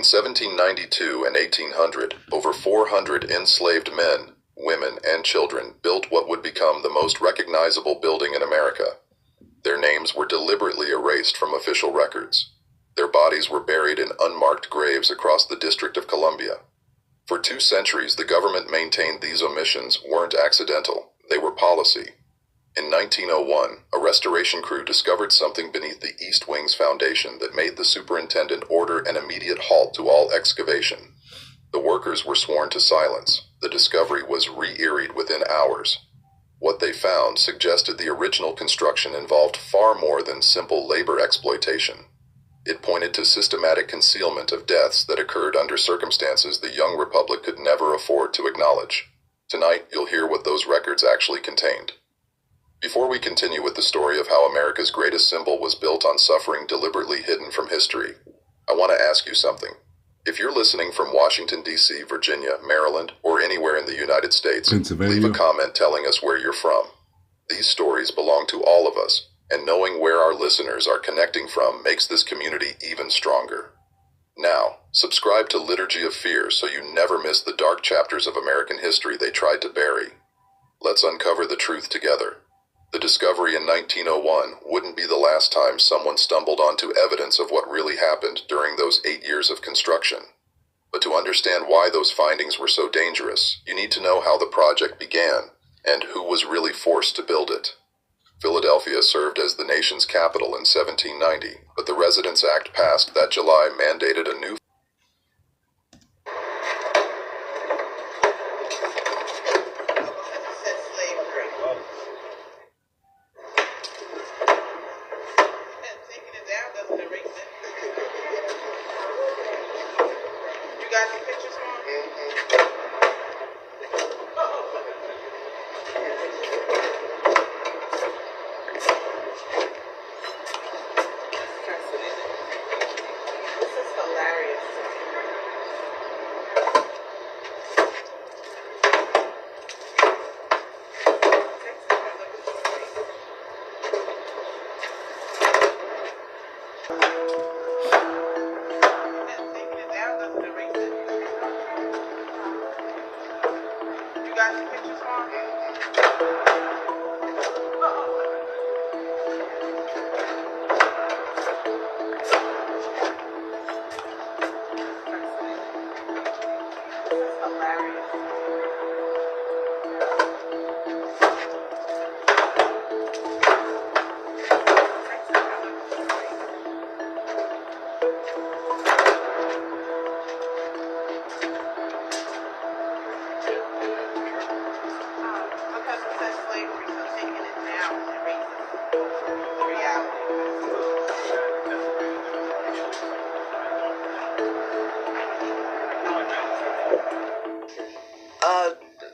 Between 1792 and 1800, over 400 enslaved men, women, and children built what would become the most recognizable building in America. Their names were deliberately erased from official records. Their bodies were buried in unmarked graves across the District of Columbia. For 2 centuries, the government maintained these omissions weren't accidental, they were policy. In 1901, a restoration crew discovered something beneath the East Wing's foundation that made the superintendent order an immediate halt to all excavation. The workers were sworn to silence. The discovery was re-earied within hours. What they found suggested the original construction involved far more than simple labor exploitation. It pointed to systematic concealment of deaths that occurred under circumstances the young republic could never afford to acknowledge. Tonight, you'll hear what those records actually contained. Before we continue with the story of how America's greatest symbol was built on suffering deliberately hidden from history, I want to ask you something. If you're listening from Washington, D.C., Virginia, Maryland, or anywhere in the United States, leave a comment telling us where you're from. These stories belong to all of us, and knowing where our listeners are connecting from makes this community even stronger. Now, subscribe to Liturgy of Fear so you never miss the dark chapters of American history they tried to bury. Let's uncover the truth together. The discovery in 1901 wouldn't be the last time someone stumbled onto evidence of what really happened during those 8 years of construction. But to understand why those findings were so dangerous, you need to know how the project began and who was really forced to build it. Philadelphia served as the nation's capital in 1790, but the Residence Act passed that July mandated a new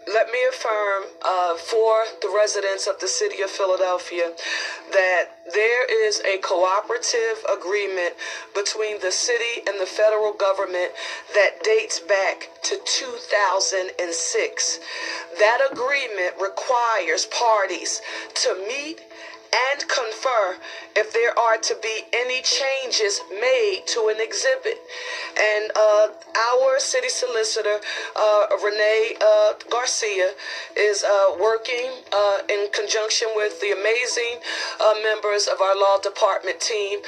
Let me affirm for the residents of the city of Philadelphia that there is a cooperative agreement between the city and the federal government that dates back to 2006. That agreement requires parties to meet and confer if there are to be any changes made to an exhibit. And our city solicitor, Renee Garcia, is working in conjunction with the amazing members of our law department team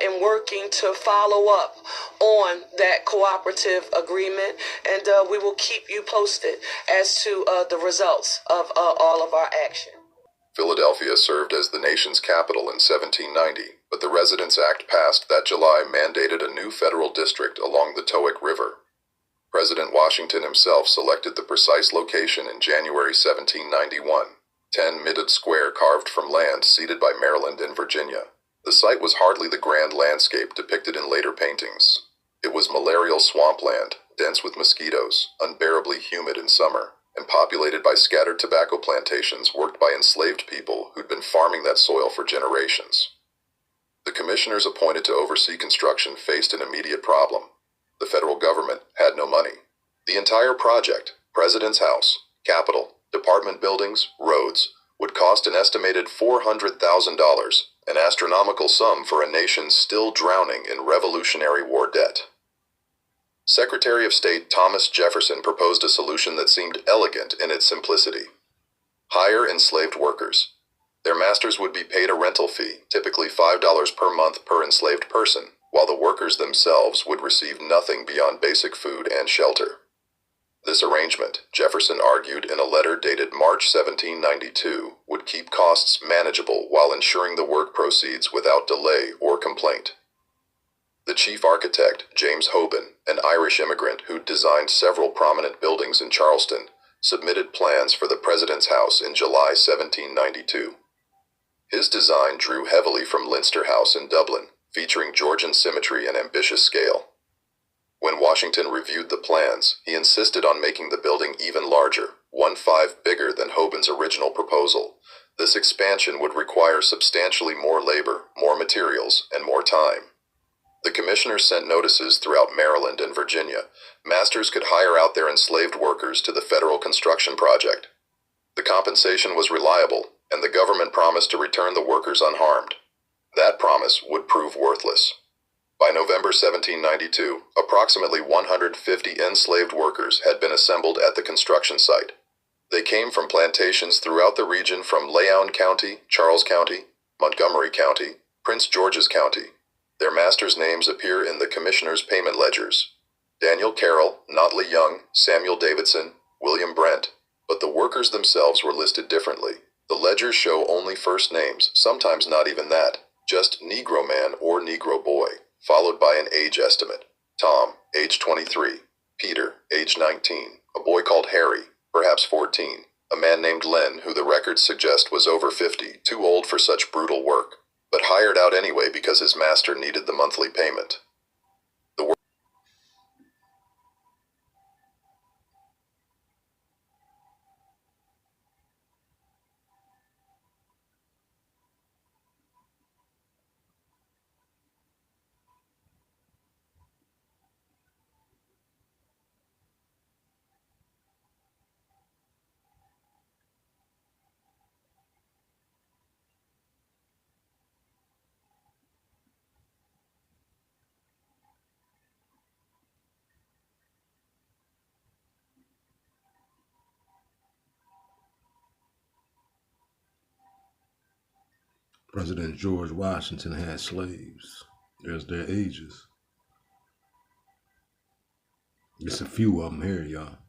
in working to follow up on that cooperative agreement. And we will keep you posted as to the results of all of our action. Philadelphia served as the nation's capital in 1790, but the Residence Act passed that July mandated a new federal district along the Towick River. President Washington himself selected the precise location in January 1791, 10 Midwood Square carved from land ceded by Maryland and Virginia. The site was hardly the grand landscape depicted in later paintings. It was malarial swampland, dense with mosquitoes, unbearably humid in summer, and populated by scattered tobacco plantations worked by enslaved people who'd been farming that soil for generations. The commissioners appointed to oversee construction faced an immediate problem. The federal government had no money. The entire project, President's House, Capitol, department buildings, roads, would cost an estimated $400,000, an astronomical sum for a nation still drowning in Revolutionary War debt. Secretary of State Thomas Jefferson proposed a solution that seemed elegant in its simplicity. Hire enslaved workers. Their masters would be paid a rental fee, typically $5 per month per enslaved person, while the workers themselves would receive nothing beyond basic food and shelter. This arrangement, Jefferson argued in a letter dated March 1792, would keep costs manageable while ensuring the work proceeds without delay or complaint. The chief architect, James Hoban, an Irish immigrant who designed several prominent buildings in Charleston, submitted plans for the President's House in July 1792. His design drew heavily from Leinster House in Dublin, featuring Georgian symmetry and ambitious scale. When Washington reviewed the plans, he insisted on making the building even larger, 1/5 bigger than Hoban's original proposal. This expansion would require substantially more labor, more materials, and more time. The commissioners sent notices throughout Maryland and Virginia. Masters could hire out their enslaved workers to the federal construction project. The compensation was reliable, and the government promised to return the workers unharmed. That promise would prove worthless. By November 1792, approximately 150 enslaved workers had been assembled at the construction site. They came from plantations throughout the region from Leon County, Charles County, Montgomery County, Prince George's County. Their masters' names appear in the commissioners' payment ledgers. Daniel Carroll, Notley Young, Samuel Davidson, William Brent, but the workers themselves were listed differently. The ledgers show only first names, sometimes not even that, just Negro man or Negro boy, followed by an age estimate. Tom, age 23, Peter, age 19, a boy called Harry, perhaps 14, a man named Len who the records suggest was over 50, too old for such brutal work, but hired out anyway because his master needed the monthly payment. President George Washington had slaves. There's their ages. Just a few of them here, y'all.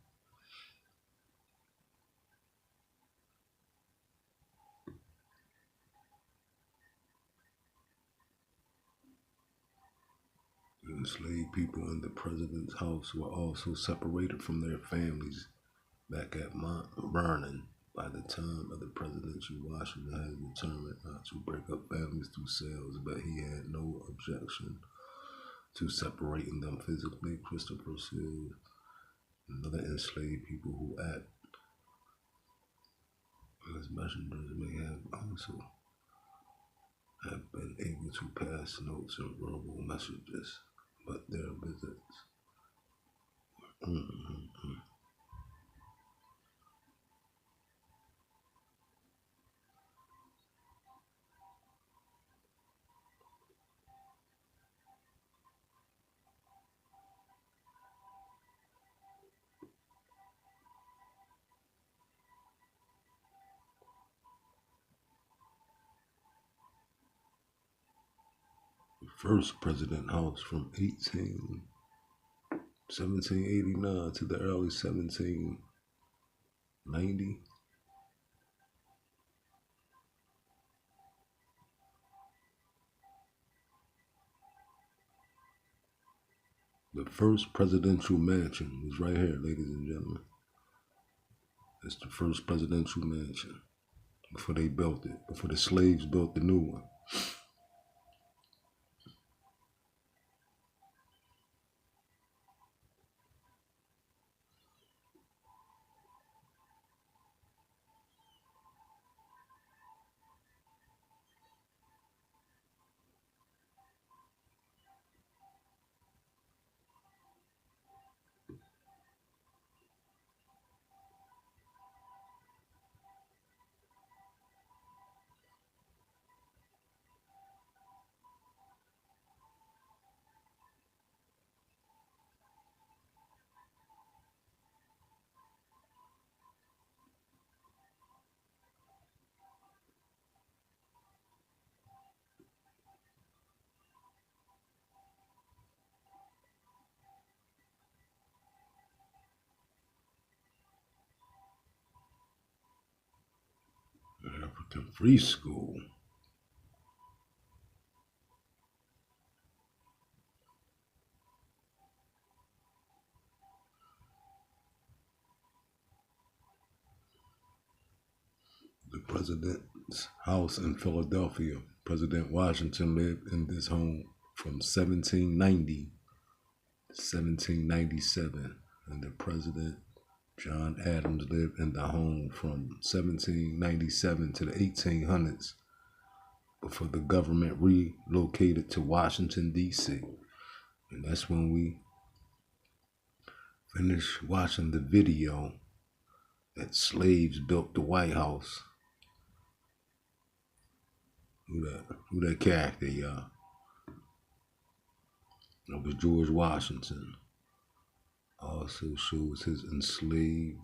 Enslaved people in the president's house were also separated from their families back at Mount Vernon. By the time of the presidency, Washington had determined not to break up families through cells, but he had no objection to separating them physically. Christopher said, another enslaved people who act as messengers may have also have been able to pass notes and verbal messages, but their visits. First President House from 1789 to the early 1790. The first presidential mansion is right here, ladies and gentlemen. It's the first presidential mansion before they built it, before the slaves built the new one. to free school. The president's house in Philadelphia. President Washington lived in this home from 1790 to 1797, and the president John Adams lived in the home from 1797 to the 1800s before the government relocated to Washington, D.C. And that's when we finished watching the video that slaves built the White House. Who that character, y'all? It was George Washington. Also shows his enslaved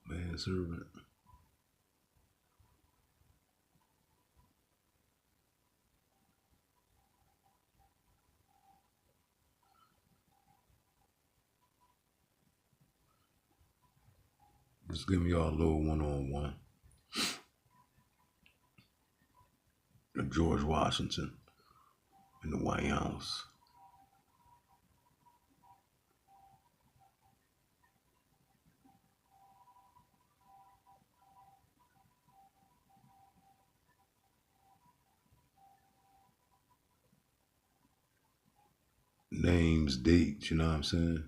manservant. Just give me y'all a little one-on-one. Of George Washington in the White House. Names, dates, you know what I'm saying?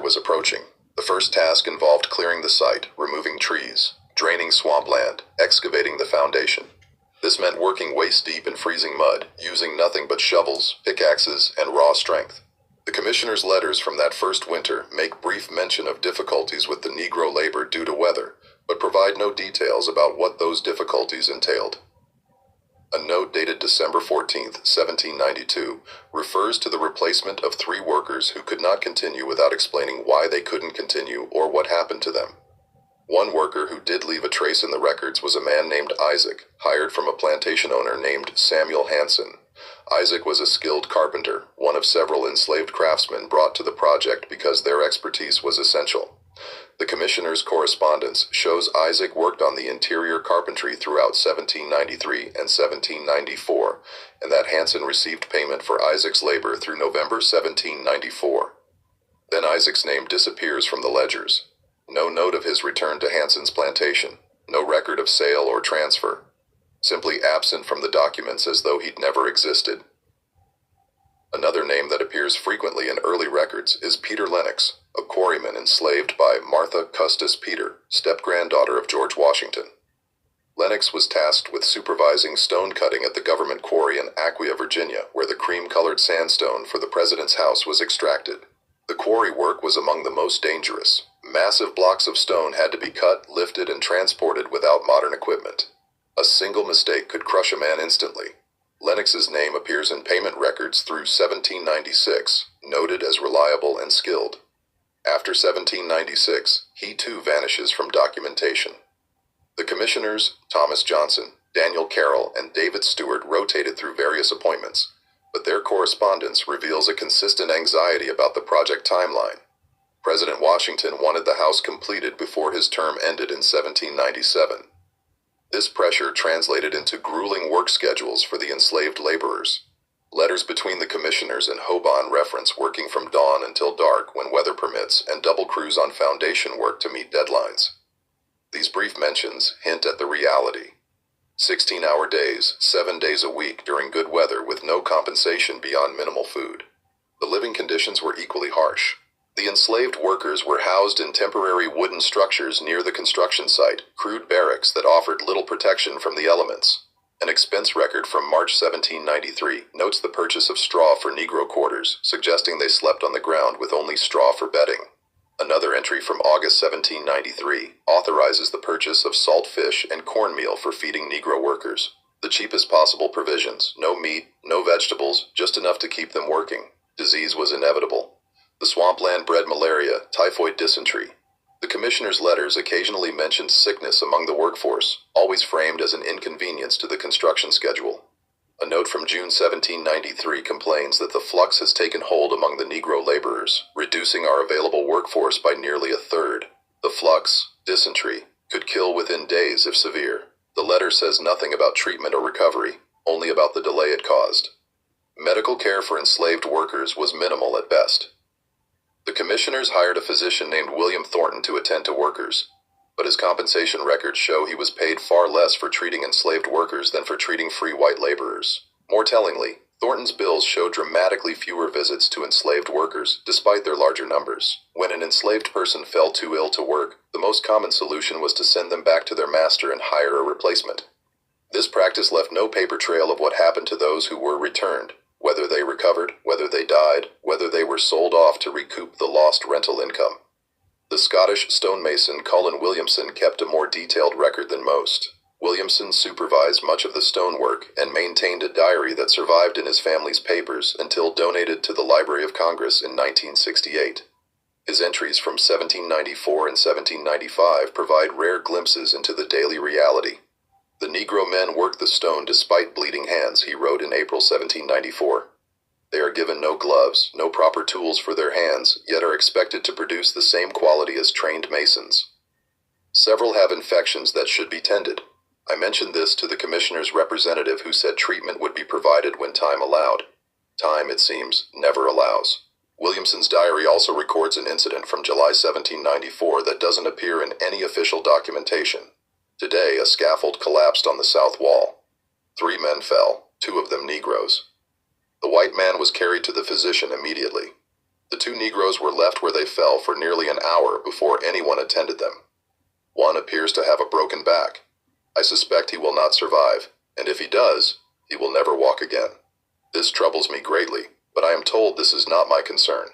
Was approaching. The first task involved clearing the site, removing trees, draining swampland, excavating the foundation. This meant working waist-deep in freezing mud, using nothing but shovels, pickaxes, and raw strength. The commissioner's letters from that first winter make brief mention of difficulties with the Negro labor due to weather, but provide no details about what those difficulties entailed. A note dated December 14th, 1792, refers to the replacement of 3 workers who could not continue without explaining why they couldn't continue or what happened to them. One worker who did leave a trace in the records was a man named Isaac, hired from a plantation owner named Samuel Hanson. Isaac was a skilled carpenter, one of several enslaved craftsmen brought to the project because their expertise was essential. The commissioner's correspondence shows Isaac worked on the interior carpentry throughout 1793 and 1794, and that Hanson received payment for Isaac's labor through November 1794. Then Isaac's name disappears from the ledgers. No note of his return to Hanson's plantation, no record of sale or transfer. Simply absent from the documents as though he'd never existed. Another name that appears frequently in early records is Peter Lennox, a quarryman enslaved by Martha Custis Peter, step-granddaughter of George Washington. Lennox was tasked with supervising stone cutting at the government quarry in Acquia, Virginia, where the cream-colored sandstone for the president's house was extracted. The quarry work was among the most dangerous. Massive blocks of stone had to be cut, lifted, and transported without modern equipment. A single mistake could crush a man instantly. Lennox's name appears in payment records through 1796, noted as reliable and skilled. After 1796, he too vanishes from documentation. The commissioners, Thomas Johnson, Daniel Carroll, and David Stewart rotated through various appointments, but their correspondence reveals a consistent anxiety about the project timeline. President Washington wanted the house completed before his term ended in 1797. This pressure translated into grueling work schedules for the enslaved laborers. Letters between the commissioners and Hoban reference working from dawn until dark when weather permits and double crews on foundation work to meet deadlines. These brief mentions hint at the reality. 16-hour days, 7 days a week during good weather with no compensation beyond minimal food. The living conditions were equally harsh. The enslaved workers were housed in temporary wooden structures near the construction site, crude barracks that offered little protection from the elements. An expense record from March 1793 notes the purchase of straw for Negro quarters, suggesting they slept on the ground with only straw for bedding. Another entry from August 1793 authorizes the purchase of salt fish and cornmeal for feeding Negro workers. The cheapest possible provisions, no meat, no vegetables, just enough to keep them working. Disease was inevitable. The swampland bred malaria, typhoid, dysentery. The commissioner's letters occasionally mentioned sickness among the workforce, always framed as an inconvenience to the construction schedule. A note from June 1793 complains that the flux has taken hold among the Negro laborers, reducing our available workforce by nearly a third. The flux, dysentery, could kill within days if severe. The letter says nothing about treatment or recovery, only about the delay it caused. Medical care for enslaved workers was minimal at best. The commissioners hired a physician named William Thornton to attend to workers, but his compensation records show he was paid far less for treating enslaved workers than for treating free white laborers. More tellingly, Thornton's bills show dramatically fewer visits to enslaved workers, despite their larger numbers. When an enslaved person fell too ill to work, the most common solution was to send them back to their master and hire a replacement. This practice left no paper trail of what happened to those who were returned, whether they recovered, whether they died, whether they were sold off to recoup the lost rental income. The Scottish stonemason Colin Williamson kept a more detailed record than most. Williamson supervised much of the stonework and maintained a diary that survived in his family's papers until donated to the Library of Congress in 1968. His entries from 1794 and 1795 provide rare glimpses into the daily reality. The Negro men worked the stone despite bleeding hands, he wrote in April 1794. They are given no gloves, no proper tools for their hands, yet are expected to produce the same quality as trained masons. Several have infections that should be tended. I mentioned this to the commissioner's representative, who said treatment would be provided when time allowed. Time, it seems, never allows. Williamson's diary also records an incident from July 1794 that doesn't appear in any official documentation. Today, a scaffold collapsed on the south wall. 3 men fell, 2 of them Negroes. The white man was carried to the physician immediately. The 2 Negroes were left where they fell for nearly an hour before anyone attended them. One appears to have a broken back. I suspect he will not survive, and if he does, he will never walk again. This troubles me greatly, but I am told this is not my concern.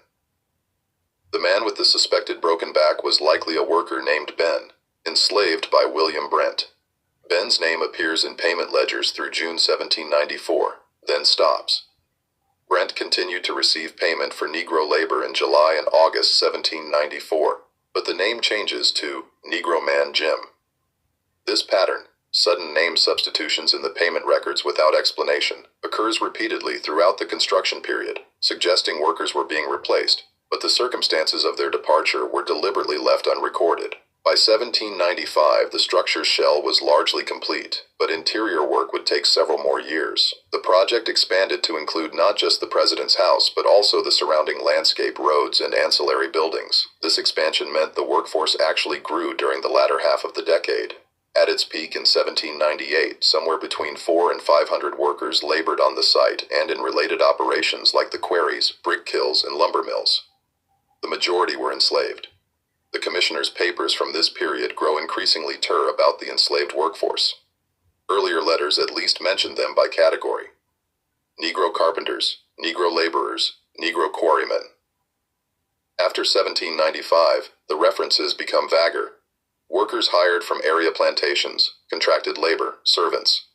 The man with the suspected broken back was likely a worker named Ben, enslaved by William Brent. Ben's name appears in payment ledgers through June 1794, then stops. Brent continued to receive payment for Negro labor in July and August 1794, but the name changes to Negro Man Jim. This pattern, sudden name substitutions in the payment records without explanation, occurs repeatedly throughout the construction period, suggesting workers were being replaced, but the circumstances of their departure were deliberately left unrecorded. By 1795, the structure's shell was largely complete, but interior work would take several more years. The project expanded to include not just the president's house, but also the surrounding landscape, roads, and ancillary buildings. This expansion meant the workforce actually grew during the latter half of the decade. At its peak in 1798, somewhere between 400 and 500 workers labored on the site and in related operations like the quarries, brick kilns, and lumber mills. The majority were enslaved. The commissioner's papers from this period grow increasingly terse about the enslaved workforce. Earlier letters at least mentioned them by category: Negro carpenters, Negro laborers, Negro quarrymen. After 1795, the references become vaguer. Workers hired from area plantations, contracted labor, servants.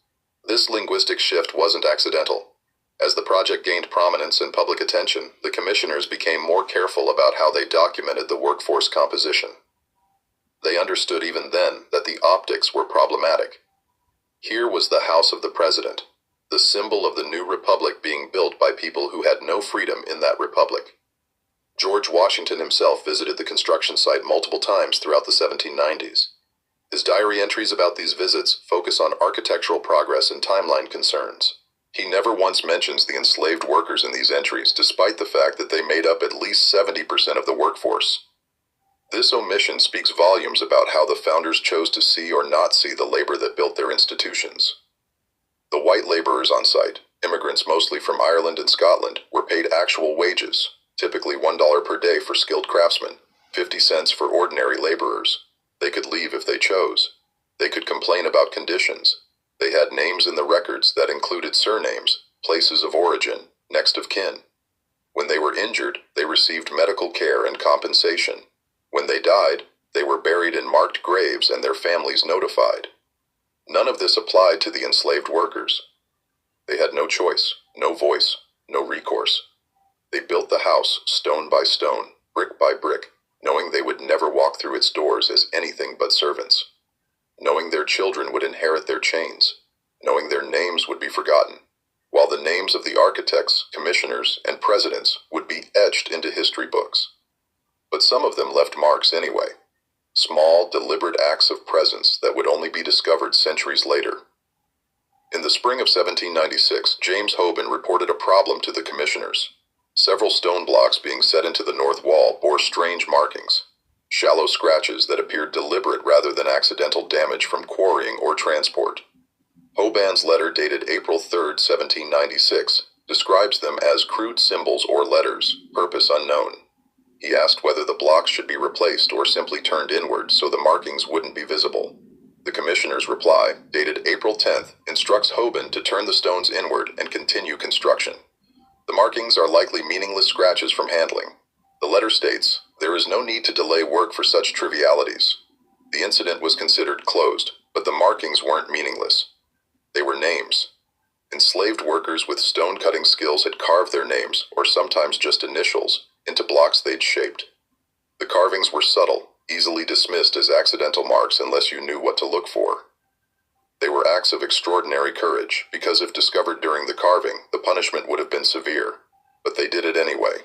This linguistic shift wasn't accidental. As the project gained prominence and public attention, the commissioners became more careful about how they documented the workforce composition. They understood even then that the optics were problematic. Here was the house of the president, the symbol of the new republic being built by people who had no freedom in that republic. George Washington himself visited the construction site multiple times throughout the 1790s. His diary entries about these visits focus on architectural progress and timeline concerns. He never once mentions the enslaved workers in these entries, despite the fact that they made up at least 70% of the workforce. This omission speaks volumes about how the founders chose to see or not see the labor that built their institutions. The white laborers on site, immigrants mostly from Ireland and Scotland, were paid actual wages, typically $1 per day for skilled craftsmen, 50 cents for ordinary laborers. They could leave if they chose. They could complain about conditions. They had names in the records that included surnames, places of origin, next of kin. When they were injured, they received medical care and compensation. When they died, they were buried in marked graves and their families notified. None of this applied to the enslaved workers. They had no choice, no voice, no recourse. They built the house stone by stone, brick by brick, knowing they would never walk through its doors as anything but servants, knowing their children would inherit their chains, knowing their names would be forgotten, while the names of the architects, commissioners, and presidents would be etched into history books. But some of them left marks anyway, small, deliberate acts of presence that would only be discovered centuries later. In the spring of 1796, James Hoban reported a problem to the commissioners. Several stone blocks being set into the north wall bore strange markings, shallow scratches that appeared deliberate rather than accidental damage from quarrying or transport. Hoban's letter dated April 3, 1796, describes them as crude symbols or letters, purpose unknown. He asked whether the blocks should be replaced or simply turned inward so the markings wouldn't be visible. The commissioner's reply, dated April 10th, instructs Hoban to turn the stones inward and continue construction. The markings are likely meaningless scratches from handling. The letter states, there is no need to delay work for such trivialities. The incident was considered closed, but the markings weren't meaningless. They were names. Enslaved workers with stone-cutting skills had carved their names, or sometimes just initials, into blocks they'd shaped. The carvings were subtle, easily dismissed as accidental marks unless you knew what to look for. They were acts of extraordinary courage, because if discovered during the carving, the punishment would have been severe. But they did it anyway.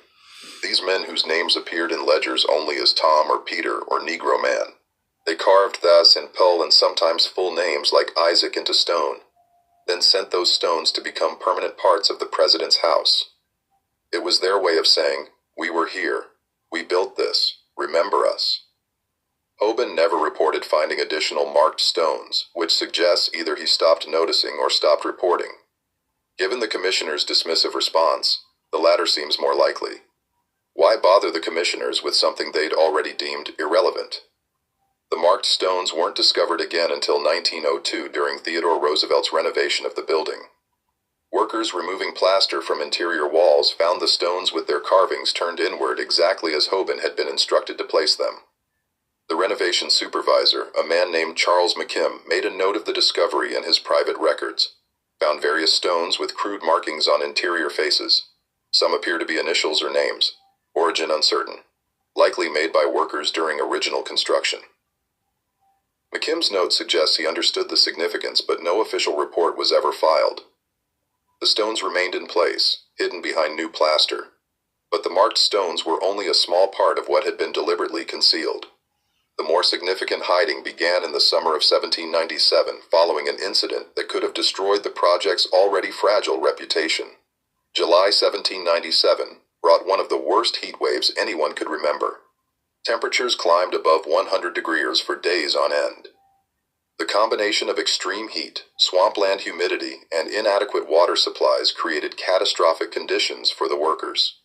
These men whose names appeared in ledgers only as Tom or Peter or Negro Man. They carved thus and Pull and sometimes full names like Isaac into stone, then sent those stones to become permanent parts of the president's house. It was their way of saying, we were here, we built this, remember us. Hoban never reported finding additional marked stones, which suggests either he stopped noticing or stopped reporting. Given the commissioner's dismissive response, the latter seems more likely. Why bother the commissioners with something they'd already deemed irrelevant? The marked stones weren't discovered again until 1902 during Theodore Roosevelt's renovation of the building. Workers removing plaster from interior walls found the stones with their carvings turned inward exactly as Hoban had been instructed to place them. The renovation supervisor, a man named Charles McKim, made a note of the discovery in his private records, found various stones with crude markings on interior faces. Some appear to be initials or names, origin uncertain, likely made by workers during original construction. McKim's note suggests he understood the significance, but no official report was ever filed. The stones remained in place, hidden behind new plaster, but the marked stones were only a small part of what had been deliberately concealed. The more significant hiding began in the summer of 1797, following an incident that could have destroyed the project's already fragile reputation. July 1797 brought one of the worst heat waves anyone could remember. Temperatures climbed above 100 degrees for days on end. The combination of extreme heat, swampland humidity, and inadequate water supplies created catastrophic conditions for the workers.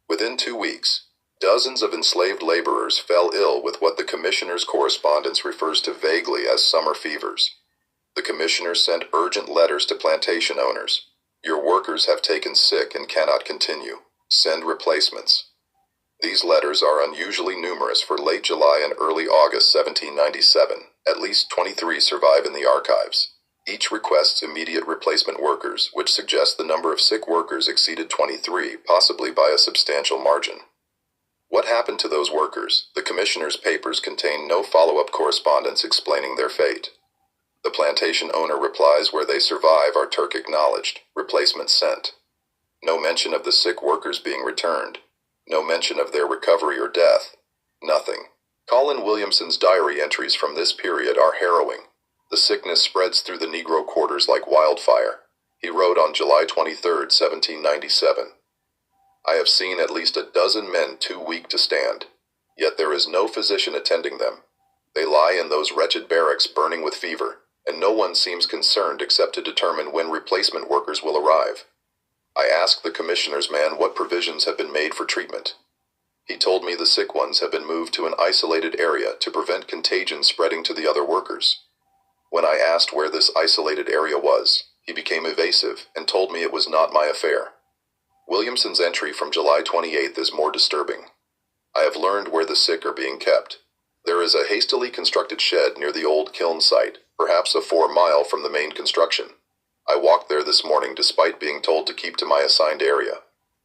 Within 2 weeks, dozens of enslaved laborers fell ill with what the commissioner's correspondence refers to vaguely as summer fevers. The commissioners sent urgent letters to plantation owners. Your workers have taken sick and cannot continue. Send replacements. These letters are unusually numerous for late July and early August 1797. At least 23 survive in the archives. Each requests immediate replacement workers, which suggests the number of sick workers exceeded 23, possibly by a substantial margin. What happened to those workers? The commissioner's papers contain no follow-up correspondence explaining their fate. The plantation owner replies where they survive are Turk acknowledged, replacements sent. No mention of the sick workers being returned. No mention of their recovery or death. Nothing. Colin Williamson's diary entries from this period are harrowing. The sickness spreads through the Negro quarters like wildfire. He wrote on July 23, 1797, I have seen at least a dozen men too weak to stand, yet there is no physician attending them. They lie in those wretched barracks burning with fever, and no one seems concerned except to determine when replacement workers will arrive. I asked the commissioner's man what provisions have been made for treatment. He told me the sick ones have been moved to an isolated area to prevent contagion spreading to the other workers. When I asked where this isolated area was, he became evasive and told me it was not my affair. Williamson's entry from July 28th is more disturbing. I have learned where the sick are being kept. There is a hastily constructed shed near the old kiln site, perhaps a 4-mile from the main construction. I walked there this morning despite being told to keep to my assigned area.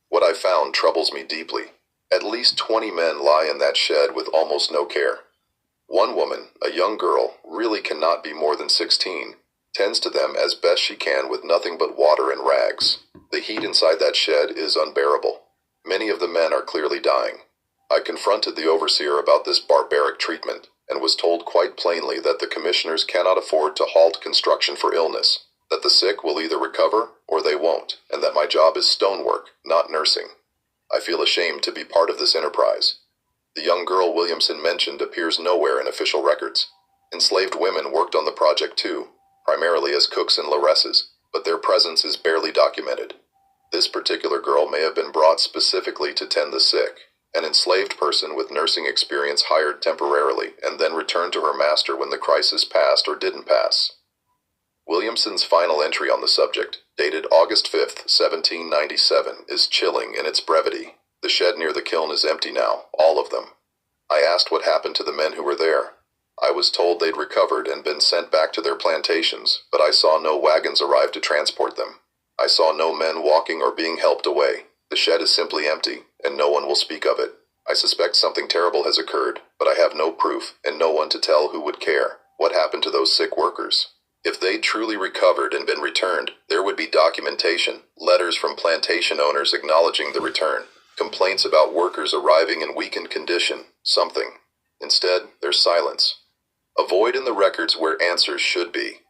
What I found troubles me deeply. At least 20 men lie in that shed with almost no care. One woman, a young girl, really cannot be more than 16, tends to them as best she can with nothing but water and rags. The heat inside that shed is unbearable. Many of the men are clearly dying. I confronted the overseer about this barbaric treatment and was told quite plainly that the commissioners cannot afford to halt construction for illness, that the sick will either recover or they won't, and that my job is stonework, not nursing. I feel ashamed to be part of this enterprise. The young girl Williamson mentioned appears nowhere in official records. Enslaved women worked on the project too, primarily as cooks and lauresses, but their presence is barely documented. This particular girl may have been brought specifically to tend the sick, an enslaved person with nursing experience hired temporarily and then returned to her master when the crisis passed or didn't pass. Williamson's final entry on the subject, dated August 5th, 1797, is chilling in its brevity. The shed near the kiln is empty now, all of them. I asked what happened to the men who were there. I was told they'd recovered and been sent back to their plantations, but I saw no wagons arrive to transport them. I saw no men walking or being helped away. The shed is simply empty, and no one will speak of it. I suspect something terrible has occurred, but I have no proof and no one to tell who would care. What happened to those sick workers? If they'd truly recovered and been returned, there would be documentation, letters from plantation owners acknowledging the return, complaints about workers arriving in weakened condition, something. Instead, there's silence. A void in the records where answers should be.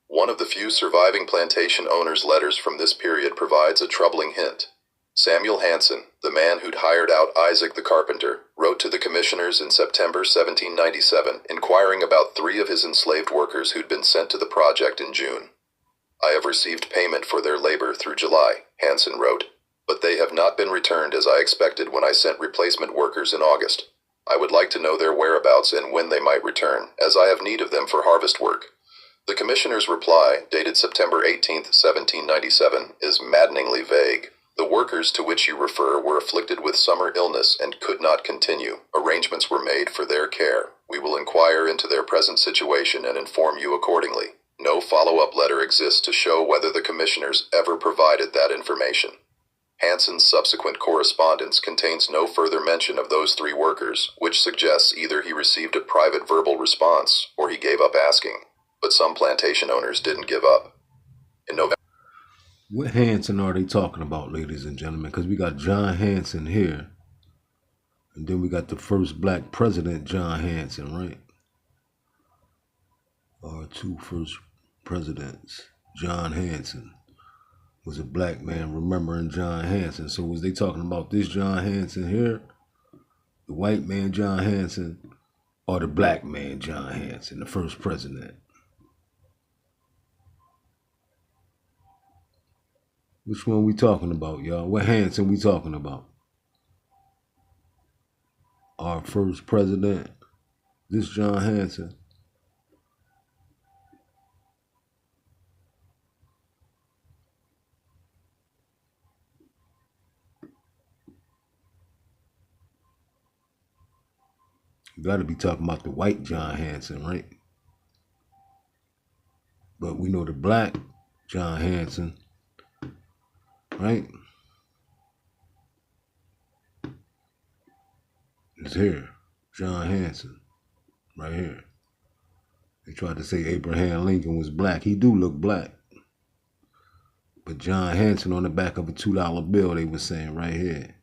One of the few surviving plantation owners' letters from this period provides a troubling hint. Samuel Hanson, the man who'd hired out Isaac the carpenter, wrote to the commissioners in September 1797, inquiring about 3 of his enslaved workers who'd been sent to the project in June. I have received payment for their labor through July, Hanson wrote, but they have not been returned as I expected when I sent replacement workers in August. I would like to know their whereabouts and when they might return, as I have need of them for harvest work. The commissioner's reply, dated September 18, 1797, is maddeningly vague. The workers to which you refer were afflicted with summer illness and could not continue. Arrangements were made for their care. We will inquire into their present situation and inform you accordingly. No follow-up letter exists to show whether the commissioners ever provided that information. Hanson's subsequent correspondence contains no further mention of those 3 workers, which suggests either he received a private verbal response or he gave up asking. But some plantation owners didn't give up. In November. What Hanson are they talking about, ladies and gentlemen? Because we got John Hanson here. And then we got the first black president, John Hanson, right? Our 2 first presidents. John Hanson was a black man, remembering John Hanson. So was they talking about this John Hanson here? The white man, John Hanson? Or the black man, John Hanson, the first president? Which one we talking about, y'all? What Hanson we talking about? Our first president, this John Hanson. You got to be talking about the white John Hanson, right? But we know the black John Hanson, right? It's here. John Hanson. Right here. They tried to say Abraham Lincoln was black. He do look black. But John Hanson on the back of a $2 bill, they were saying right here.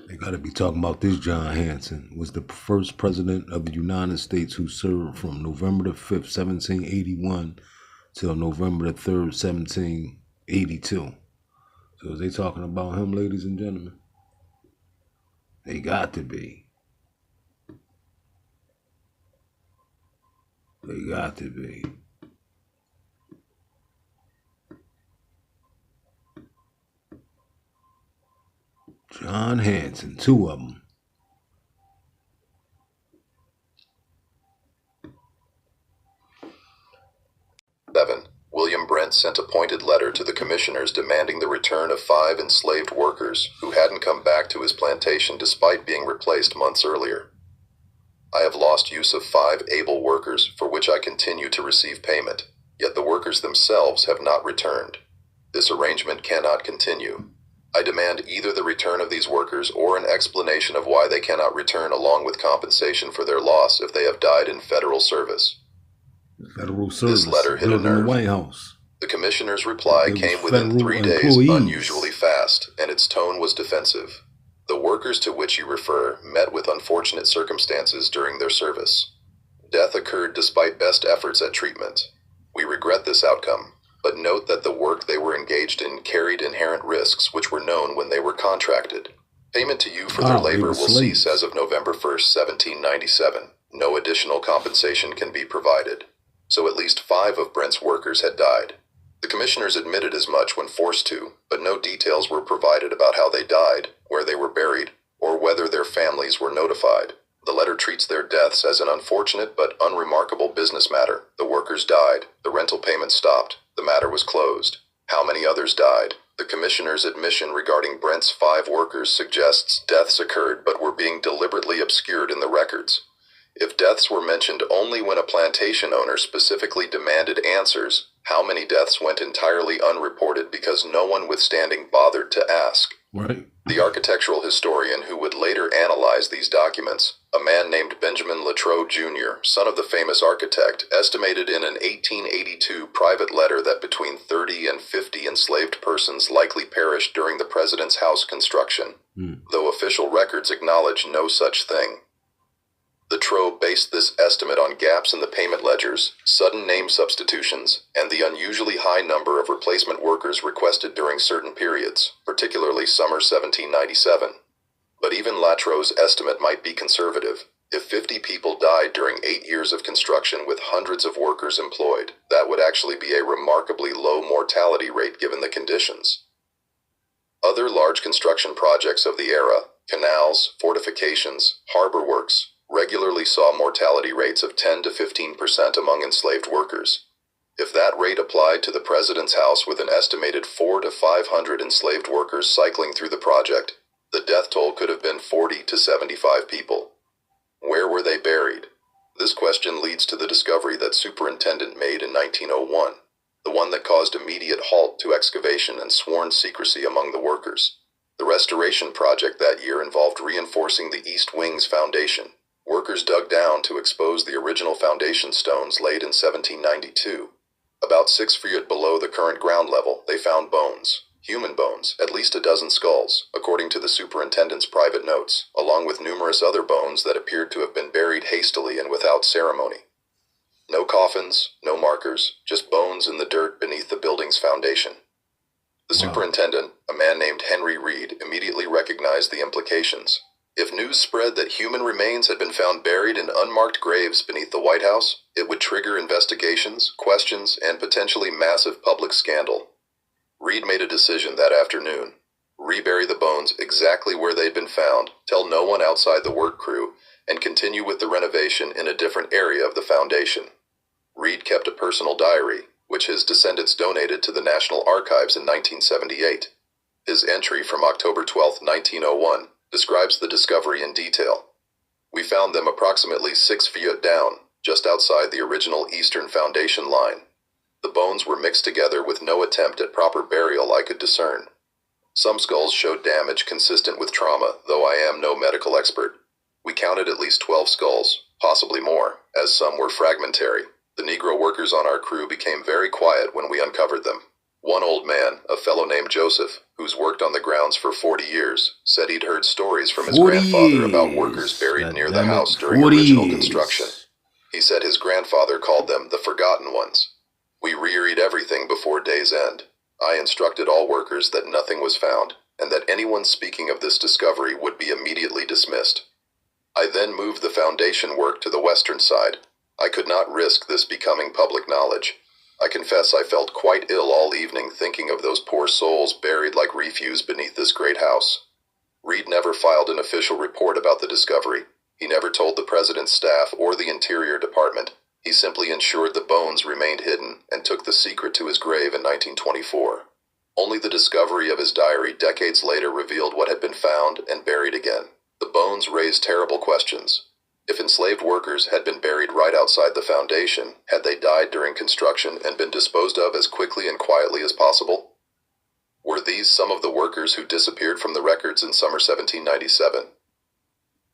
They got to be talking about this John Hanson, was the first president of the United States who served from November the 5th, 1781 till November the 3rd, 1782. So is they talking about him, ladies and gentlemen? They got to be. They got to be. John Hanson, 2 of them. William Brent sent a pointed letter to the commissioners demanding the return of 5 enslaved workers who hadn't come back to his plantation despite being replaced months earlier. I have lost use of 5 able workers for which I continue to receive payment, yet the workers themselves have not returned. This arrangement cannot continue. I demand either the return of these workers or an explanation of why they cannot return along with compensation for their loss if they have died in federal service. Federal service. This letter hit a building nerve. the White House. The commissioner's reply It was came within federal 3 days, employees. unusually fast, and its tone was defensive. The workers to which you refer met with unfortunate circumstances during their service. Death occurred despite best efforts at treatment. We regret this outcome, but note that the work they were engaged in carried inherent risks which were known when they were contracted. Payment to you for their They labor were will slaves. cease as of November 1st, 1797. No additional compensation can be provided. So at least 5 of Brent's workers had died. The commissioners admitted as much when forced to, but no details were provided about how they died, where they were buried, or whether their families were notified. The letter treats their deaths as an unfortunate but unremarkable business matter. The workers died, the rental payment stopped, the matter was closed. How many others died? The commissioner's admission regarding Brent's 5 workers suggests deaths occurred but were being deliberately obscured in the records. If deaths were mentioned only when a plantation owner specifically demanded answers, how many deaths went entirely unreported because no one withstanding bothered to ask? Right. The architectural historian who would later analyze these documents, a man named Benjamin Latrobe Jr., son of the famous architect, estimated in an 1882 private letter that between 30 and 50 enslaved persons likely perished during the president's house construction, though official records acknowledge no such thing. Latrobe based this estimate on gaps in the payment ledgers, sudden name substitutions, and the unusually high number of replacement workers requested during certain periods, particularly summer 1797. But even Latrobe's estimate might be conservative. If 50 people died during 8 years of construction with hundreds of workers employed, that would actually be a remarkably low mortality rate given the conditions. Other large construction projects of the era, canals, fortifications, harbor works, regularly saw mortality rates of 10 to 15% among enslaved workers. If that rate applied to the president's house with an estimated 400 to 500 enslaved workers cycling through the project, the death toll could have been 40 to 75 people. Where were they buried? This question leads to the discovery that Superintendent made in 1901, the one that caused immediate halt to excavation and sworn secrecy among the workers. The restoration project that year involved reinforcing the East Wing's foundation. Workers dug down to expose the original foundation stones laid in 1792. About 6 feet below the current ground level, they found bones, human bones, at least a dozen skulls, according to the superintendent's private notes, along with numerous other bones that appeared to have been buried hastily and without ceremony. No coffins, no markers, just bones in the dirt beneath the building's foundation. The superintendent, a man named Henry Reed, immediately recognized the implications. If news spread that human remains had been found buried in unmarked graves beneath the White House, it would trigger investigations, questions, and potentially massive public scandal. Reed made a decision that afternoon. Rebury the bones exactly where they'd been found, tell no one outside the work crew, and continue with the renovation in a different area of the foundation. Reed kept a personal diary, which his descendants donated to the National Archives in 1978. His entry from October 12, 1901, describes the discovery in detail. We found them approximately 6 feet down, just outside the original eastern foundation line. The bones were mixed together with no attempt at proper burial I could discern. Some skulls showed damage consistent with trauma, though I am no medical expert. We counted at least 12 skulls, possibly more, as some were fragmentary. The Negro workers on our crew became very quiet when we uncovered them. One old man, a fellow named Joseph, who's worked on the grounds for 40 years, said he'd heard stories from his grandfather about workers buried near the house during original construction. He said his grandfather called them the Forgotten Ones. We reread everything before day's end. I instructed all workers that nothing was found, and that anyone speaking of this discovery would be immediately dismissed. I then moved the foundation work to the western side. I could not risk this becoming public knowledge. I confess I felt quite ill all evening thinking of those poor souls buried like refuse beneath this great house. Reed never filed an official report about the discovery. He never told the president's staff or the Interior Department. He simply ensured the bones remained hidden and took the secret to his grave in 1924. Only the discovery of his diary decades later revealed what had been found and buried again. The bones raised terrible questions. If enslaved workers had been buried right outside the foundation, had they died during construction and been disposed of as quickly and quietly as possible? Were these some of the workers who disappeared from the records in summer 1797?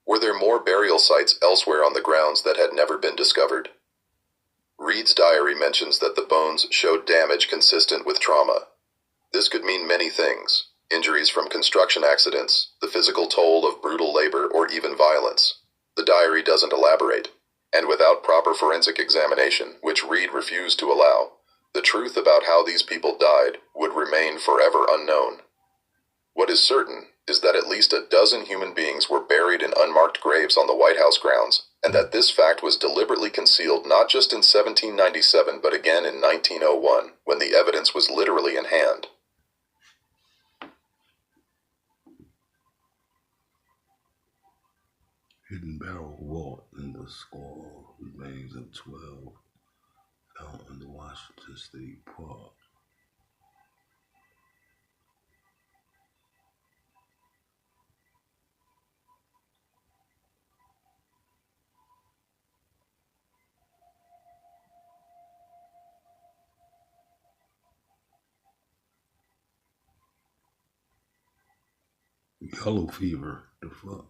Were there more burial sites elsewhere on the grounds that had never been discovered? Reed's diary mentions that the bones showed damage consistent with trauma. This could mean many things: injuries from construction accidents, the physical toll of brutal labor, or even violence. The diary doesn't elaborate, and without proper forensic examination, which Reed refused to allow, the truth about how these people died would remain forever unknown. What is certain is that at least a dozen human beings were buried in unmarked graves on the White House grounds, and that this fact was deliberately concealed not just in 1797 but again in 1901, when the evidence was literally in hand. Hidden barrel vault in the skull remains of 12 found in the Washington State Park. Yellow fever, the fuck?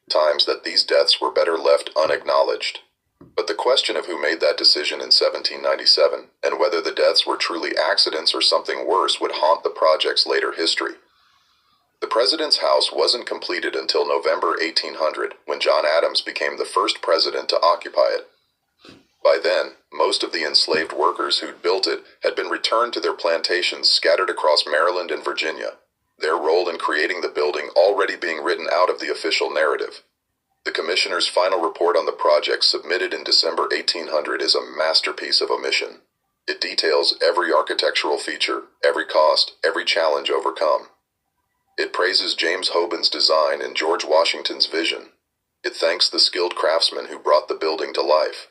Times that these deaths were better left unacknowledged. But the question of who made that decision in 1797, and whether the deaths were truly accidents or something worse, would haunt the project's later history. The president's house wasn't completed until November 1800, when John Adams became the first president to occupy it. By then, most of the enslaved workers who'd built it had been returned to their plantations scattered across Maryland and Virginia, their role in creating the building already being written out of the official narrative. The commissioner's final report on the project, submitted in December 1800, is a masterpiece of omission. It details every architectural feature, every cost, every challenge overcome. It praises James Hoban's design and George Washington's vision. It thanks the skilled craftsmen who brought the building to life.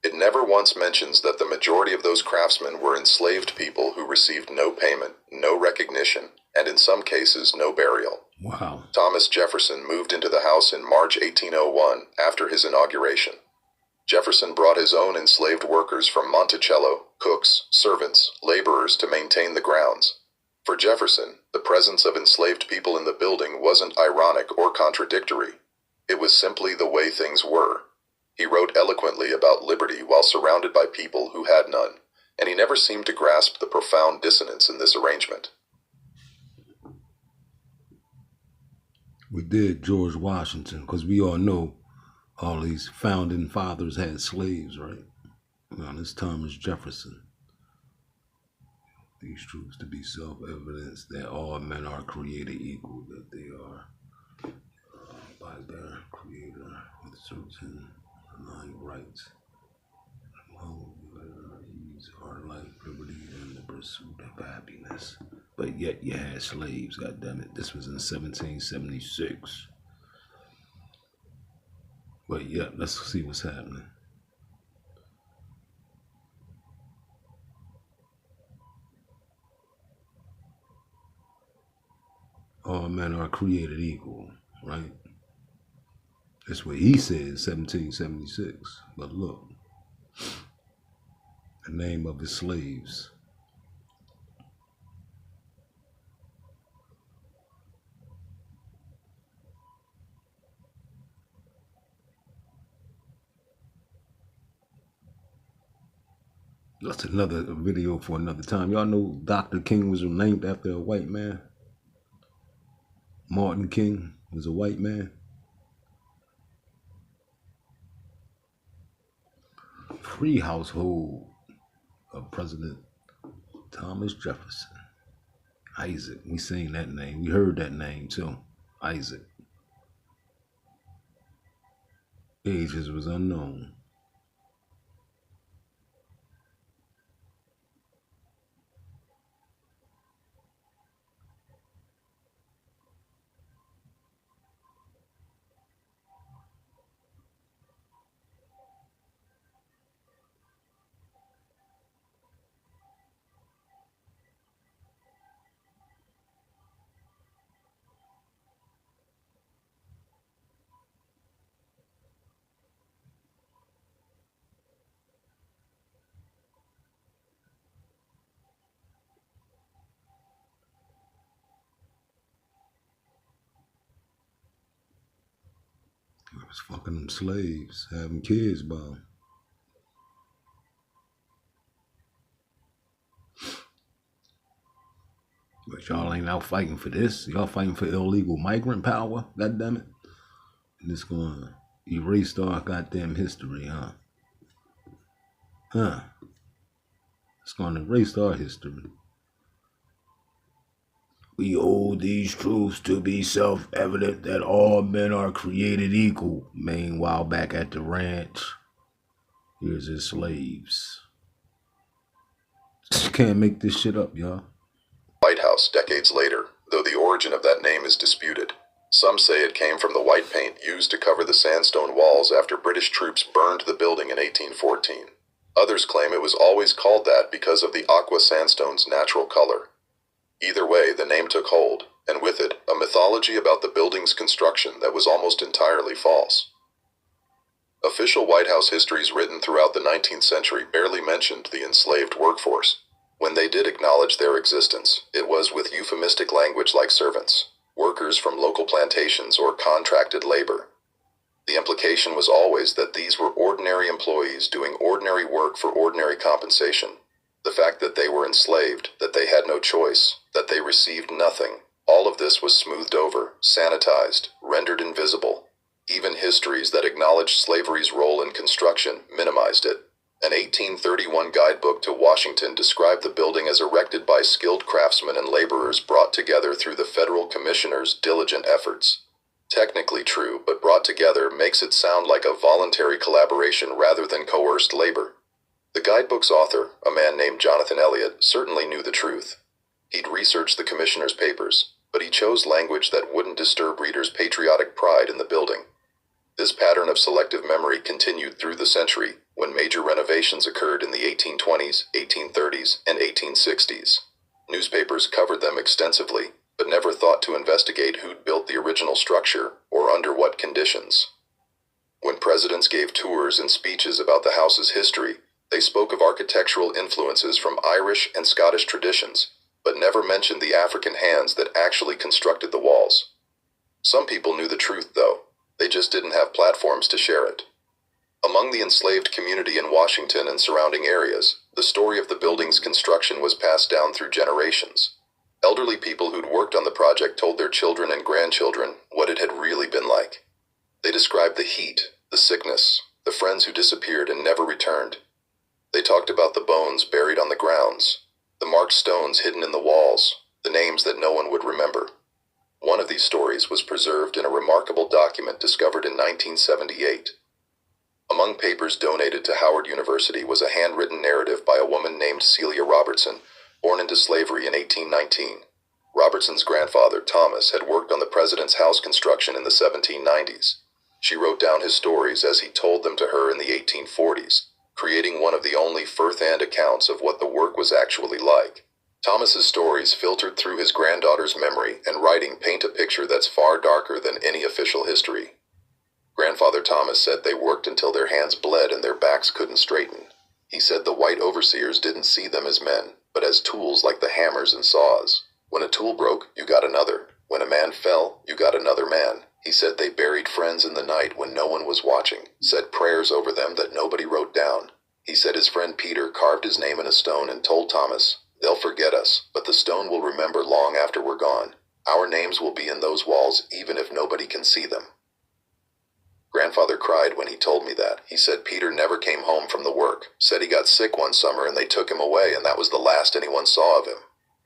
It never once mentions that the majority of those craftsmen were enslaved people who received no payment, no recognition, and in some cases, no burial. Wow. Thomas Jefferson moved into the house in March 1801 after his inauguration. Jefferson brought his own enslaved workers from Monticello, cooks, servants, laborers, to maintain the grounds. For Jefferson, the presence of enslaved people in the building wasn't ironic or contradictory. It was simply the way things were. He wrote eloquently about liberty while surrounded by people who had none, and he never seemed to grasp the profound dissonance in this arrangement. We did George Washington because we all know all these founding fathers had slaves, right? Now, this Thomas Jefferson. These truths to be self-evident that all men are created equal, that they are by their creator with certain aligned rights. Well, these are life, liberty, and the pursuit of happiness. But yet you had slaves, goddammit. This was in 1776. But yeah, let's see what's happening. All men are created equal, right? That's what he said, 1776. But look, the name of his slaves. That's another video for another time. Y'all know Dr. King was named after a white man. Martin King was a white man. Free household of President Thomas Jefferson. Isaac, we seen that name. We heard that name too. Isaac. Ages was unknown. was fucking them slaves, having kids by them. But y'all ain't out fighting for this. Y'all fighting for illegal migrant power. God damn it. And it's gonna erase our goddamn history, huh? Huh. It's gonna erase our history. We hold these truths to be self-evident that all men are created equal. Meanwhile, back at the ranch, here's his slaves. You can't make this shit up, y'all. White House decades later, though the origin of that name is disputed. Some say it came from the white paint used to cover the sandstone walls after British troops burned the building in 1814. Others claim it was always called that because of the aqua sandstone's natural color. Either way, the name took hold, and with it, a mythology about the building's construction that was almost entirely false. Official White House histories written throughout the 19th century barely mentioned the enslaved workforce. When they did acknowledge their existence, it was with euphemistic language like servants, workers from local plantations, or contracted labor. The implication was always that these were ordinary employees doing ordinary work for ordinary compensation. The fact that they were enslaved, that they had no choice, that they received nothing, all of this was smoothed over, sanitized, rendered invisible. Even histories that acknowledged slavery's role in construction minimized it. An 1831 guidebook to Washington described the building as erected by skilled craftsmen and laborers brought together through the federal commissioner's diligent efforts. Technically true, but brought together makes it sound like a voluntary collaboration rather than coerced labor. The guidebook's author, a man named Jonathan Elliott, certainly knew the truth. He'd researched the commissioner's papers, but he chose language that wouldn't disturb readers' patriotic pride in the building. This pattern of selective memory continued through the century when major renovations occurred in the 1820s, 1830s, and 1860s. Newspapers covered them extensively, but never thought to investigate who'd built the original structure or under what conditions. When presidents gave tours and speeches about the house's history, they spoke of architectural influences from Irish and Scottish traditions, but never mentioned the African hands that actually constructed the walls. Some people knew the truth, though. They just didn't have platforms to share it. Among the enslaved community in Washington and surrounding areas, the story of the building's construction was passed down through generations. Elderly people who'd worked on the project told their children and grandchildren what it had really been like. They described the heat, the sickness, the friends who disappeared and never returned. They talked about the bones buried on the grounds, the marked stones hidden in the walls, the names that no one would remember. One of these stories was preserved in a remarkable document discovered in 1978. Among papers donated to Howard University was a handwritten narrative by a woman named Celia Robertson, born into slavery in 1819. Robertson's grandfather, Thomas, had worked on the president's house construction in the 1790s. She wrote down his stories as he told them to her in the 1840s, creating one of the only first-hand accounts of what the work was actually like. Thomas's stories, filtered through his granddaughter's memory and writing, paint a picture that's far darker than any official history. Grandfather Thomas said they worked until their hands bled and their backs couldn't straighten. He said the white overseers didn't see them as men, but as tools like the hammers and saws. When a tool broke, you got another. When a man fell, you got another man. He said they buried friends in the night when no one was watching, said prayers over them that nobody wrote down. He said his friend Peter carved his name in a stone and told Thomas, "They'll forget us, but the stone will remember long after we're gone. Our names will be in those walls even if nobody can see them." Grandfather cried when he told me that. He said Peter never came home from the work, said he got sick one summer and they took him away and that was the last anyone saw of him.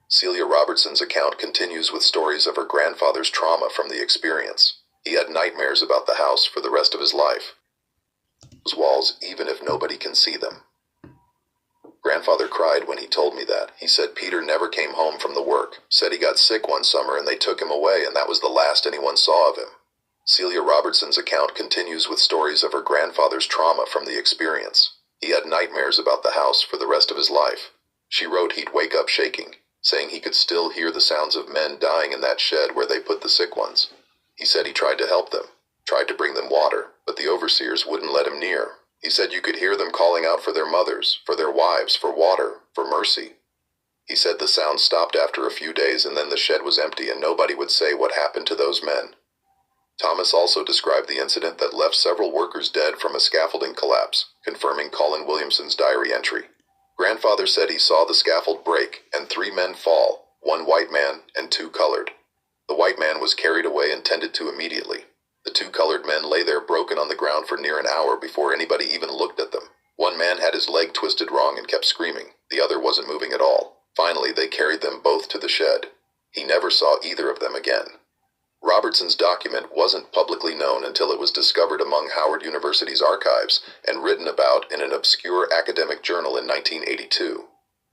Celia Robertson's account continues with stories of her grandfather's trauma from the experience. He had nightmares about the house for the rest of his life. Those walls even if nobody can see them. Grandfather cried when he told me that. He said Peter never came home from the work, said he got sick one summer and they took him away and that was the last anyone saw of him. Celia Robertson's account continues with stories of her grandfather's trauma from the experience. He had nightmares about the house for the rest of his life. She wrote he'd wake up shaking, saying he could still hear the sounds of men dying in that shed where they put the sick ones. He said he tried to help them, tried to bring them water, but the overseers wouldn't let him near. He said you could hear them calling out for their mothers, for their wives, for water, for mercy. He said the sound stopped after a few days and then the shed was empty and nobody would say what happened to those men. Thomas also described the incident that left several workers dead from a scaffolding collapse, confirming Colin Williamson's diary entry. Grandfather said he saw the scaffold break and 3 men fall, 1 white man and 2 colored. The white man was carried away and tended to immediately. The 2 colored men lay there broken on the ground for near an hour before anybody even looked at them. One man had his leg twisted wrong and kept screaming. The other wasn't moving at all. Finally, they carried them both to the shed. He never saw either of them again. Robertson's document wasn't publicly known until it was discovered among Howard University's archives and written about in an obscure academic journal in 1982.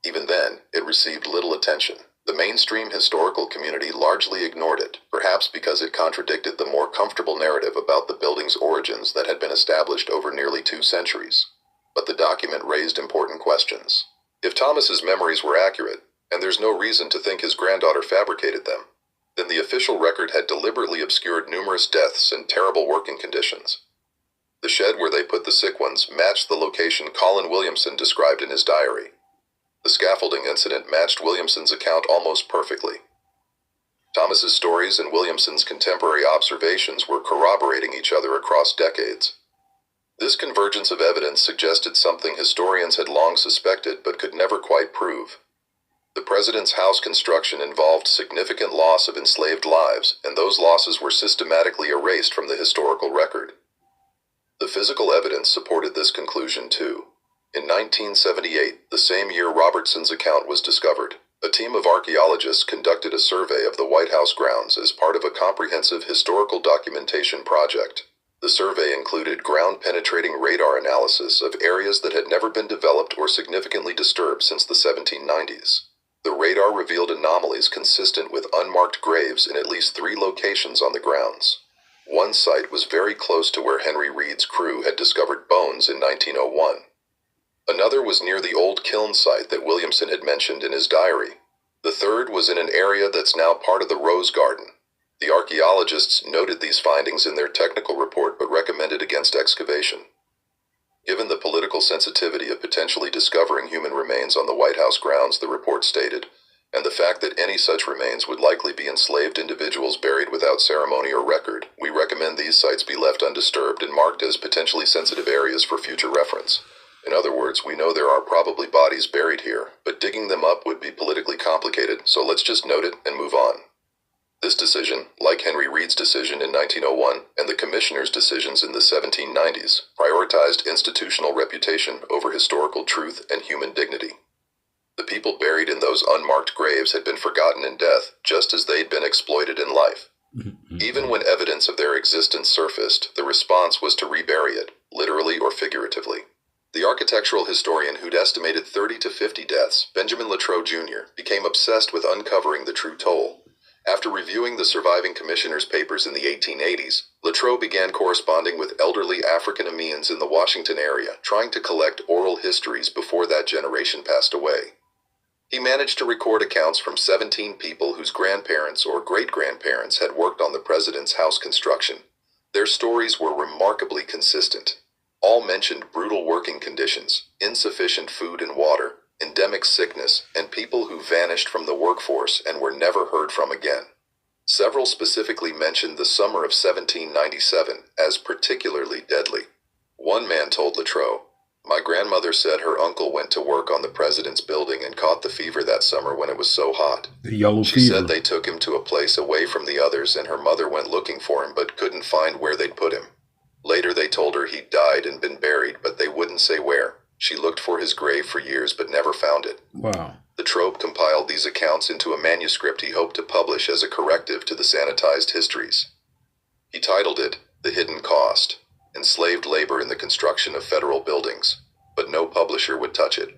Even then, it received little attention. The mainstream historical community largely ignored it, perhaps because it contradicted the more comfortable narrative about the building's origins that had been established over nearly 2 centuries. But the document raised important questions. If Thomas's memories were accurate, and there's no reason to think his granddaughter fabricated them, then the official record had deliberately obscured numerous deaths and terrible working conditions. The shed where they put the sick ones matched the location Colin Williamson described in his diary. The scaffolding incident matched Williamson's account almost perfectly. Thomas's stories and Williamson's contemporary observations were corroborating each other across decades. This convergence of evidence suggested something historians had long suspected but could never quite prove. The president's house construction involved significant loss of enslaved lives, and those losses were systematically erased from the historical record. The physical evidence supported this conclusion too. In 1978, the same year Robertson's account was discovered, a team of archaeologists conducted a survey of the White House grounds as part of a comprehensive historical documentation project. The survey included ground-penetrating radar analysis of areas that had never been developed or significantly disturbed since the 1790s. The radar revealed anomalies consistent with unmarked graves in at least 3 locations on the grounds. One site was very close to where Henry Reed's crew had discovered bones in 1901. Another was near the old kiln site that Williamson had mentioned in his diary. The third was in an area that's now part of the Rose Garden. The archaeologists noted these findings in their technical report but recommended against excavation. Given the political sensitivity of potentially discovering human remains on the White House grounds, the report stated, and the fact that any such remains would likely be enslaved individuals buried without ceremony or record, we recommend these sites be left undisturbed and marked as potentially sensitive areas for future reference. In other words, we know there are probably bodies buried here, but digging them up would be politically complicated, so let's just note it and move on. This decision, like Henry Reed's decision in 1901 and the commissioner's decisions in the 1790s, prioritized institutional reputation over historical truth and human dignity. The people buried in those unmarked graves had been forgotten in death, just as they'd been exploited in life. Even when evidence of their existence surfaced, the response was to rebury it, literally or figuratively. The architectural historian who'd estimated 30 to 50 deaths, Benjamin Latrobe Jr., became obsessed with uncovering the true toll. After reviewing the surviving commissioner's papers in the 1880s, Latrobe began corresponding with elderly African-Americans in the Washington area, trying to collect oral histories before that generation passed away. He managed to record accounts from 17 people whose grandparents or great-grandparents had worked on the president's house construction. Their stories were remarkably consistent. All mentioned brutal working conditions, insufficient food and water, endemic sickness, and people who vanished from the workforce and were never heard from again. Several specifically mentioned the summer of 1797 as particularly deadly. One man told Latrobe, "My grandmother said her uncle went to work on the president's building and caught the fever that summer when it was so hot. The yellow She fever. said they took him to a place away from the others and her mother went looking for him but couldn't find where they'd put him. Later they told her he'd died and been buried, but they wouldn't say where. She looked for his grave for years but never found it." Wow. Latrobe compiled these accounts into a manuscript he hoped to publish as a corrective to the sanitized histories. He titled it, "The Hidden Cost: Enslaved Labor in the Construction of Federal Buildings," but no publisher would touch it.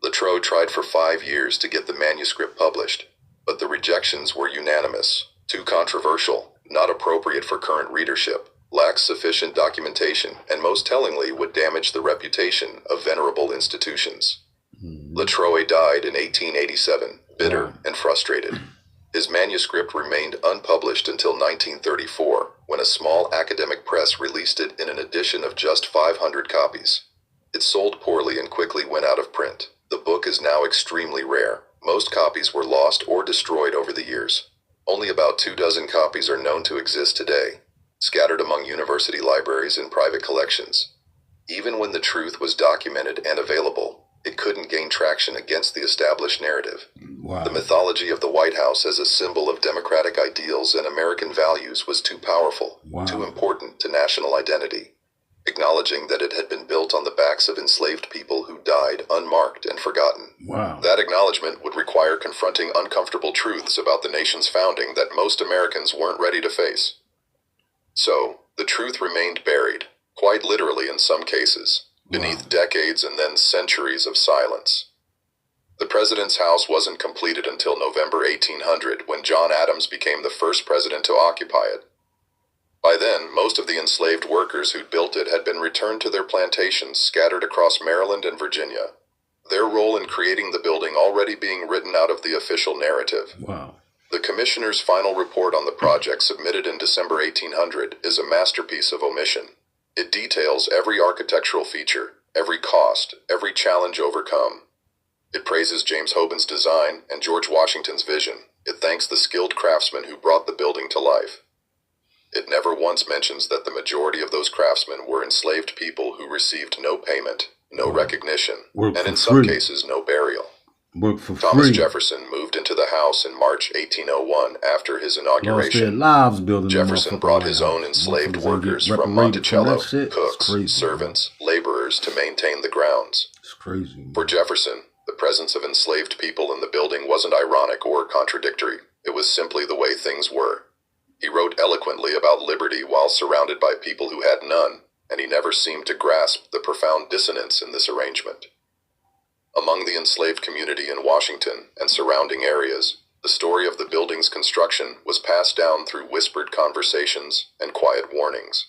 Latrobe tried for 5 years to get the manuscript published, but the rejections were unanimous. Too controversial, not appropriate for current readership, lacks sufficient documentation, and most tellingly would damage the reputation of venerable institutions. Latrobe died in 1887, bitter and frustrated. His manuscript remained unpublished until 1934, when a small academic press released it in an edition of just 500 copies. It sold poorly and quickly went out of print. The book is now extremely rare. Most copies were lost or destroyed over the years. Only about 24 copies are known to exist today. scattered among university libraries and private collections. Even when the truth was documented and available, it couldn't gain traction against the established narrative. Wow. The mythology of the White House as a symbol of democratic ideals and American values was too powerful, too important to national identity. Acknowledging that it had been built on the backs of enslaved people who died unmarked and forgotten. Wow. That acknowledgement would require confronting uncomfortable truths about the nation's founding that most Americans weren't ready to face. So, the truth remained buried, quite literally in some cases, beneath decades and then centuries of silence. The president's house wasn't completed until November 1800, when John Adams became the first president to occupy it. By then, most of the enslaved workers who'd built it had been returned to their plantations scattered across Maryland and Virginia, their role in creating the building already being written out of the official narrative. Wow. The commissioner's final report on the project, submitted in December 1800, is a masterpiece of omission. It details every architectural feature, every cost, every challenge overcome. It praises James Hoban's design and George Washington's vision. It thanks the skilled craftsmen who brought the building to life. It never once mentions that the majority of those craftsmen were enslaved people who received no payment, no recognition, and in some cases no burial. Thomas Jefferson moved into the house in March 1801 after his inauguration. Jefferson brought his own enslaved workers from Monticello, cooks, servants, laborers to maintain the grounds. It's crazy. For Jefferson, the presence of enslaved people in the building wasn't ironic or contradictory. It was simply the way things were. He wrote eloquently about liberty while surrounded by people who had none, and he never seemed to grasp the profound dissonance in this arrangement. Among the enslaved community in Washington and surrounding areas, the story of the building's construction was passed down through whispered conversations and quiet warnings.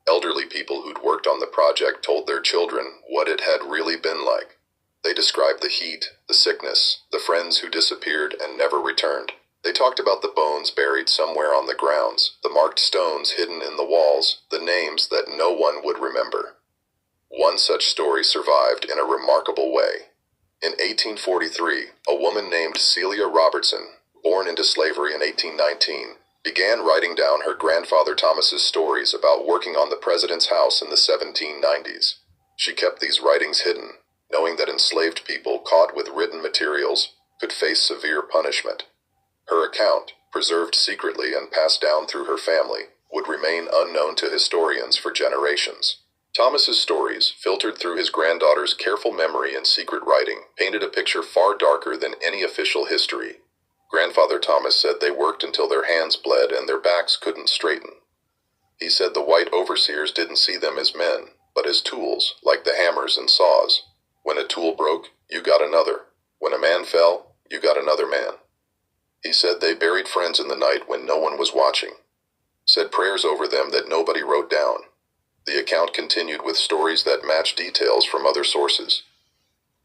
Elderly people who'd worked on the project told their children what it had really been like. They described the heat, the sickness, the friends who disappeared and never returned. They talked about the bones buried somewhere on the grounds, the marked stones hidden in the walls, the names that no one would remember. One such story survived in a remarkable way. In 1843, a woman named Celia Robertson, born into slavery in 1819, began writing down her grandfather Thomas's stories about working on the president's house in the 1790s. She kept these writings hidden, knowing that enslaved people caught with written materials could face severe punishment. Her account, preserved secretly and passed down through her family, would remain unknown to historians for generations. Thomas's stories, filtered through his granddaughter's careful memory and secret writing, painted a picture far darker than any official history. Grandfather Thomas said they worked until their hands bled and their backs couldn't straighten. He said the white overseers didn't see them as men, but as tools, like the hammers and saws. When a tool broke, you got another. When a man fell, you got another man. He said they buried friends in the night when no one was watching. Said prayers over them that nobody wrote down. The account continued with stories that matched details from other sources.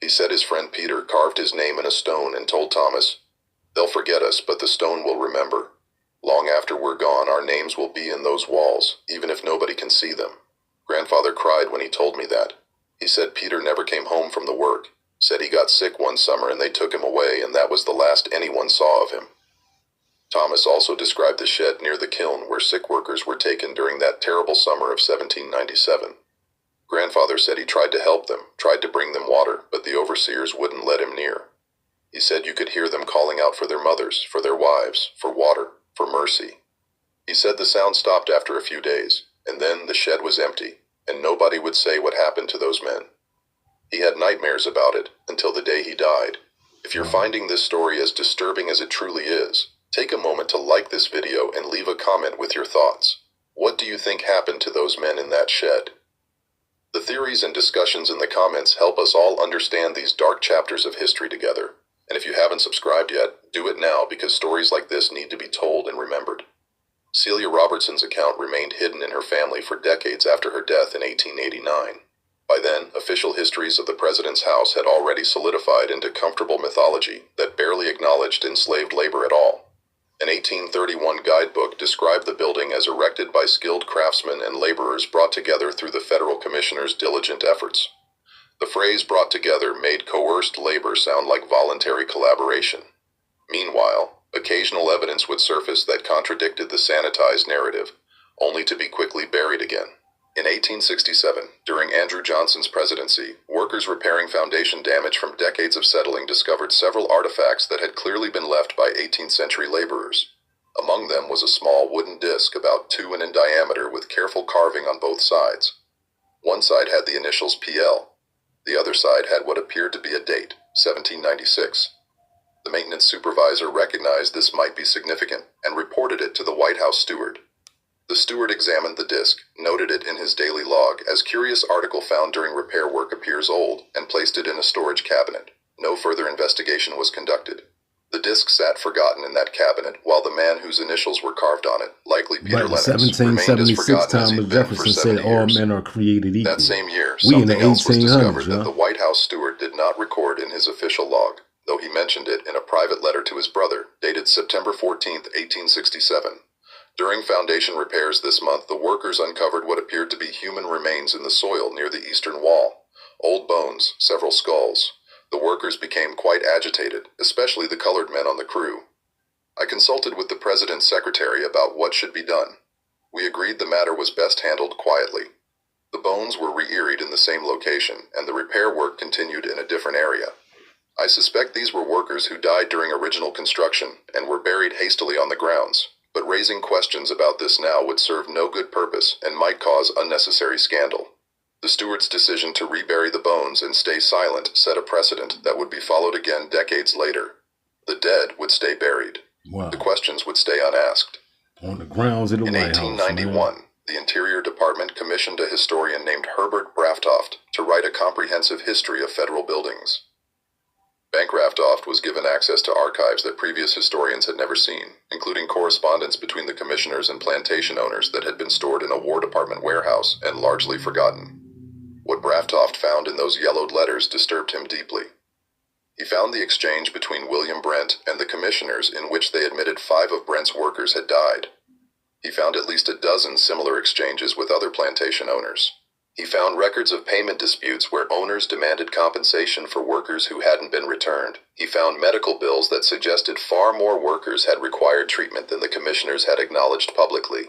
He said his friend Peter carved his name in a stone and told Thomas, "They'll forget us, but the stone will remember. Long after we're gone, our names will be in those walls, even if nobody can see them." Grandfather cried when he told me that. He said Peter never came home from the work. Said he got sick one summer and they took him away, and that was the last anyone saw of him. Thomas also described the shed near the kiln where sick workers were taken during that terrible summer of 1797. Grandfather said he tried to help them, tried to bring them water, but the overseers wouldn't let him near. He said you could hear them calling out for their mothers, for their wives, for water, for mercy. He said the sound stopped after a few days, and then the shed was empty, and nobody would say what happened to those men. He had nightmares about it until the day he died. If you're finding this story as disturbing as it truly is, take a moment to like this video and leave a comment with your thoughts. What do you think happened to those men in that shed? The theories and discussions in the comments help us all understand these dark chapters of history together. And if you haven't subscribed yet, do it now, because stories like this need to be told and remembered. Celia Robertson's account remained hidden in her family for decades after her death in 1889. By then, official histories of the president's house had already solidified into comfortable mythology that barely acknowledged enslaved labor at all. An 1831 guidebook described the building as erected by skilled craftsmen and laborers brought together through the federal commissioner's diligent efforts. The phrase "brought together" made coerced labor sound like voluntary collaboration. Meanwhile, occasional evidence would surface that contradicted the sanitized narrative. only to be quickly buried again. In 1867, during Andrew Johnson's presidency, workers repairing foundation damage from decades of settling discovered several artifacts that had clearly been left by 18th century laborers. Among them was a small wooden disc about 2 in diameter with careful carving on both sides. One side had the initials PL. The other side had what appeared to be a date, 1796. The maintenance supervisor recognized this might be significant and reported it to the White House steward. The steward examined the disc, noted it in his daily log as curious article found during repair work appears old, and placed it in a storage cabinet. No further investigation was conducted. The disc sat forgotten in that cabinet while the man whose initials were carved on it, likely Peter But Lennox, in remained as 1776, forgotten as he'd Thomas been for Jefferson 70 said all years. men are created equal. That same year, We in the something else was 1800s, discovered that yeah. the White House steward did not record in his official log, though he mentioned it in a private letter to his brother, dated September 14, 1867. During foundation repairs this month, the workers uncovered what appeared to be human remains in the soil near the eastern wall. Old bones, several skulls. The workers became quite agitated, especially the colored men on the crew. I consulted with the president's secretary about what should be done. We agreed the matter was best handled quietly. The bones were re-earied in the same location, and the repair work continued in a different area. I suspect these were workers who died during original construction and were buried hastily on the grounds, but raising questions about this now would serve no good purpose and might cause unnecessary scandal. The steward's decision to rebury the bones and stay silent set a precedent that would be followed again decades later. The dead would stay buried. Wow. The questions would stay unasked. On the grounds of the In White House, 1891, man. the Interior Department commissioned a historian named Herbert Braftoft to write a comprehensive history of federal buildings. Braftoft was given access to archives that previous historians had never seen, including correspondence between the commissioners and plantation owners that had been stored in a War Department warehouse and largely forgotten. What Braftoft found in those yellowed letters disturbed him deeply. He found the exchange between William Brent and the commissioners in which they admitted 5 of Brent's workers had died. He found at least a dozen similar exchanges with other plantation owners. He found records of payment disputes where owners demanded compensation for workers who hadn't been returned. He found medical bills that suggested far more workers had required treatment than the commissioners had acknowledged publicly.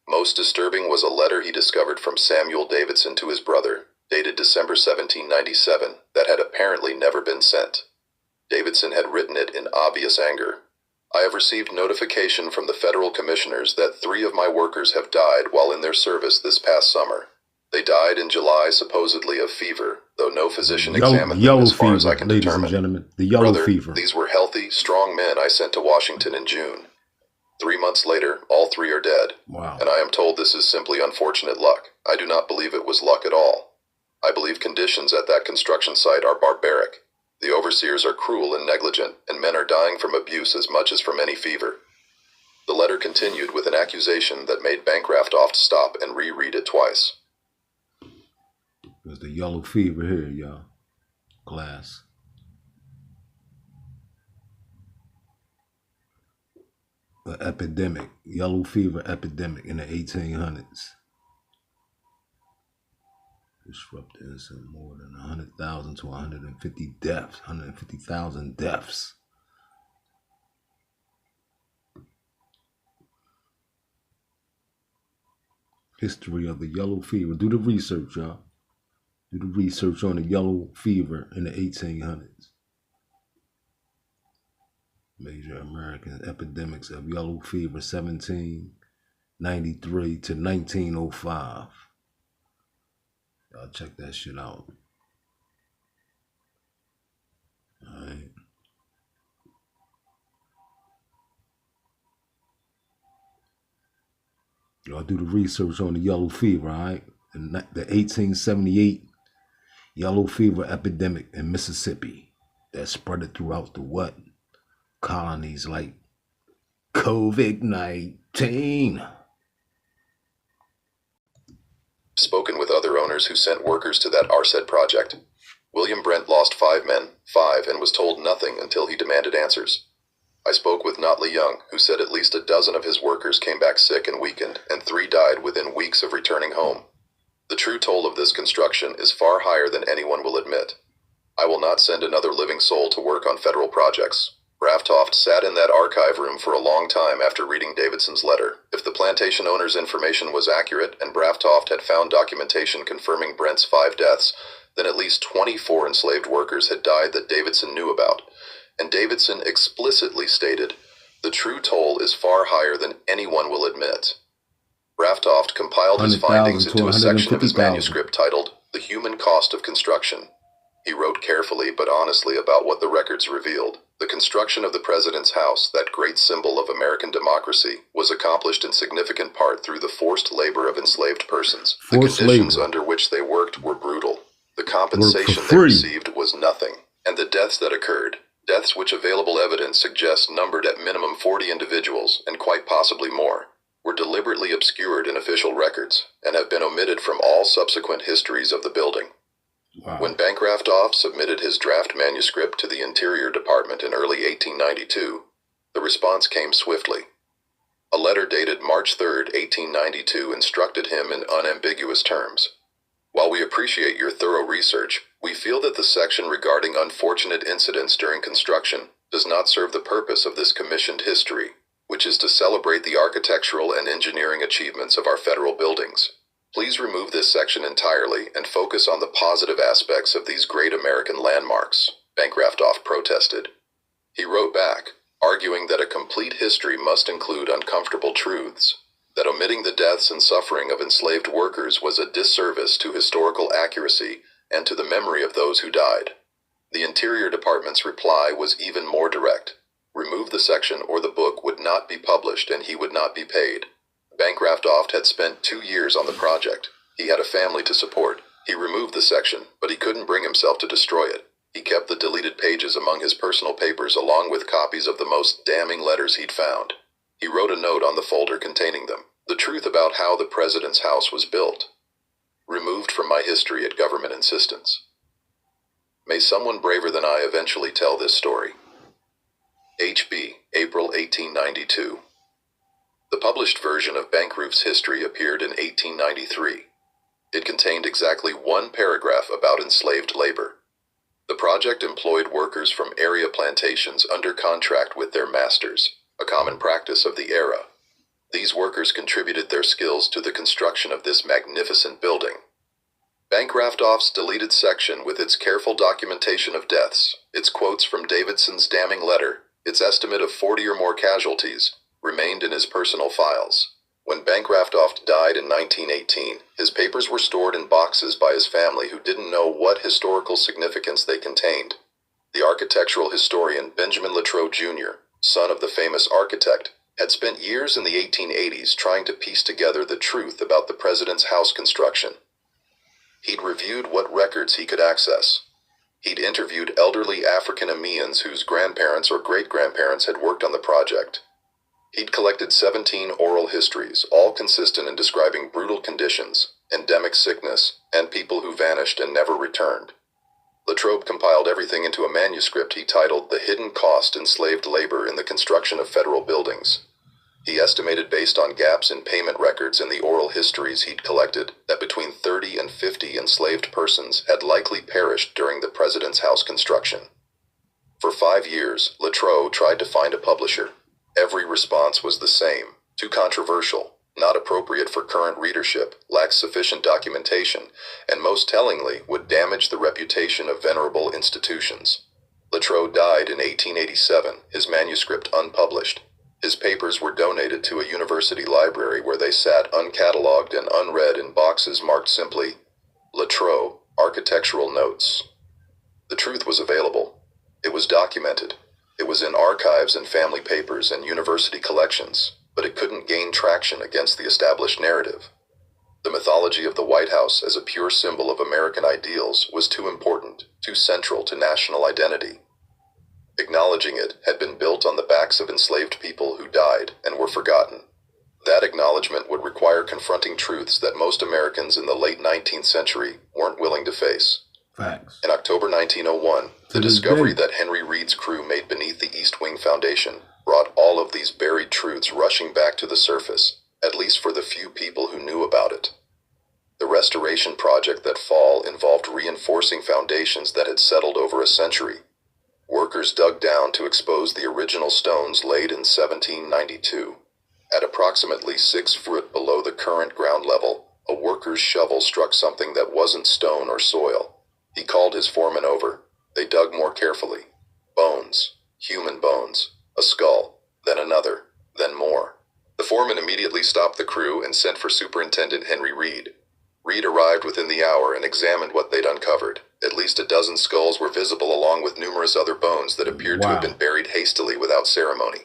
Most disturbing was a letter he discovered from Samuel Davidson to his brother, dated December 1797, that had apparently never been sent. Davidson had written it in obvious anger. I have received notification from the federal commissioners that 3 of my workers have died while in their service this past summer. They died in July supposedly of fever, though no physician examined them as far as I can ladies determine. and gentlemen. The yellow Brother, fever. these were healthy, strong men I sent to Washington in June. 3 months later, all 3 are dead. Wow. And I am told this is simply unfortunate luck. I do not believe it was luck at all. I believe conditions at that construction site are barbaric. The overseers are cruel and negligent, and men are dying from abuse as much as from any fever. The letter continued with an accusation that made Braftoft stop and reread it twice. There's the yellow fever here, y'all. Glass. An epidemic. Yellow fever epidemic in the 1800s. Disrupted more than 100,000 to 150 deaths. 150,000 deaths. History of the yellow fever. Do the research, y'all. Do the research on the yellow fever in the 1800s. Major American epidemics of yellow fever, 1793 to 1905. Y'all check that shit out. All right. Y'all do the research on the yellow fever, all right? The 1878 yellow fever epidemic in Mississippi that spread it throughout the what? Colonies like COVID-19. Spoken with other owners who sent workers to that RSED project. William Brent lost 5 men, and was told nothing until he demanded answers. I spoke with Notley Young, who said at least a dozen of his workers came back sick and weakened, and 3 died within weeks of returning home. The true toll of this construction is far higher than anyone will admit. I will not send another living soul to work on federal projects. Raftoft sat in that archive room for a long time after reading Davidson's letter. If the plantation owner's information was accurate and Raftoft had found documentation confirming Brent's 5 deaths, then at least 24 enslaved workers had died that Davidson knew about. And Davidson explicitly stated, "The true toll is far higher than anyone will admit." Raftoft compiled his findings into a section of his manuscript titled "The Human Cost of Construction." He wrote carefully but honestly about what the records revealed. The construction of the president's house, that great symbol of American democracy, was accomplished in significant part through the forced labor of enslaved persons. The conditions under which they worked were brutal. The compensation they received was nothing. And the deaths that occurred, deaths which available evidence suggests numbered at minimum 40 individuals, and quite possibly more, were deliberately obscured in official records, and have been omitted from all subsequent histories of the building. Wow. When Bancroft submitted his draft manuscript to the Interior Department in early 1892, the response came swiftly. A letter dated March 3, 1892 instructed him in unambiguous terms. "While we appreciate your thorough research, we feel that the section regarding unfortunate incidents during construction does not serve the purpose of this commissioned history, which is to celebrate the architectural and engineering achievements of our federal buildings. Please remove this section entirely and focus on the positive aspects of these great American landmarks," Bancroft protested. He wrote back, arguing that a complete history must include uncomfortable truths, that omitting the deaths and suffering of enslaved workers was a disservice to historical accuracy and to the memory of those who died. The Interior Department's reply was even more direct. Remove the section or the book would not be published and he would not be paid. Bancroft had spent 2 years on the project. He had a family to support. He removed the section, but he couldn't bring himself to destroy it. He kept the deleted pages among his personal papers along with copies of the most damning letters he'd found. He wrote a note on the folder containing them. "The truth about how the president's house was built. Removed from my history at government insistence. May someone braver than I eventually tell this story." H.B., April 1892. The published version of Bancroft's history appeared in 1893. It contained exactly 1 paragraph about enslaved labor. The project employed workers from area plantations under contract with their masters, a common practice of the era. These workers contributed their skills to the construction of this magnificent building. Bancroft's deleted section with its careful documentation of deaths, its quotes from Davidson's damning letter, its estimate of 40 or more casualties, remained in his personal files. When Bancroft died in 1918, his papers were stored in boxes by his family who didn't know what historical significance they contained. The architectural historian Benjamin Latrobe Jr., son of the famous architect, had spent years in the 1880s trying to piece together the truth about the president's house construction. He'd reviewed what records he could access. He'd interviewed elderly African-Americans whose grandparents or great-grandparents had worked on the project. He'd collected 17 oral histories, all consistent in describing brutal conditions, endemic sickness, and people who vanished and never returned. Latrobe compiled everything into a manuscript he titled "The Hidden Cost Enslaved Labor in the Construction of Federal Buildings." He estimated, based on gaps in payment records in the oral histories he'd collected, that between 30 and 50 enslaved persons had likely perished during the president's house construction. For 5 years, Latrobe tried to find a publisher. Every response was the same: too controversial, not appropriate for current readership, lacks sufficient documentation, and most tellingly would damage the reputation of venerable institutions. Latrobe died in 1887, his manuscript unpublished. His papers were donated to a university library where they sat uncatalogued and unread in boxes marked simply, "Latrobe, Architectural Notes." The truth was available. It was documented. It was in archives and family papers and university collections, but it couldn't gain traction against the established narrative. The mythology of the White House as a pure symbol of American ideals was too important, too central to national identity. Acknowledging it had been built on the backs of enslaved people who died and were forgotten. That acknowledgement would require confronting truths that most Americans in the late 19th century weren't willing to face. Facts. In October 1901, the discovery that Henry Reed's crew made beneath the East Wing Foundation brought all of these buried truths rushing back to the surface, at least for the few people who knew about it. The restoration project that fall involved reinforcing foundations that had settled over a century. Workers dug down to expose the original stones laid in 1792. At approximately 6 foot below the current ground level, a worker's shovel struck something that wasn't stone or soil. He called his foreman over. They dug more carefully. Bones. Human bones. A skull. Then another. Then more. The foreman immediately stopped the crew and sent for Superintendent Henry Reed. Reed arrived within the hour and examined what they'd uncovered. At least a dozen skulls were visible, along with numerous other bones that appeared to have been buried hastily without ceremony.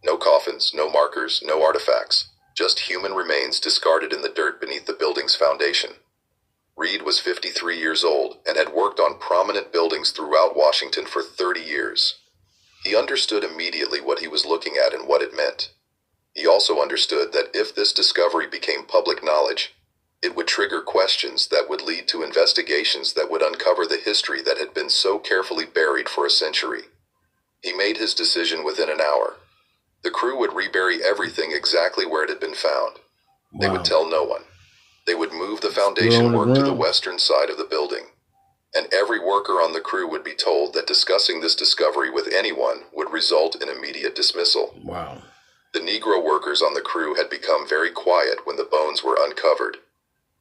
No coffins, no markers, no artifacts. Just human remains discarded in the dirt beneath the building's foundation. Reed was 53 years old and had worked on prominent buildings throughout Washington for 30 years. He understood immediately what he was looking at and what it meant. He also understood that if this discovery became public knowledge, it would trigger questions that would lead to investigations that would uncover the history that had been so carefully buried for a century. He made his decision within an hour. The crew would rebury everything exactly where it had been found. They would tell no one. They would move the foundation work to the western side of the building. And every worker on the crew would be told that discussing this discovery with anyone would result in immediate dismissal. The Negro workers on the crew had become very quiet when the bones were uncovered.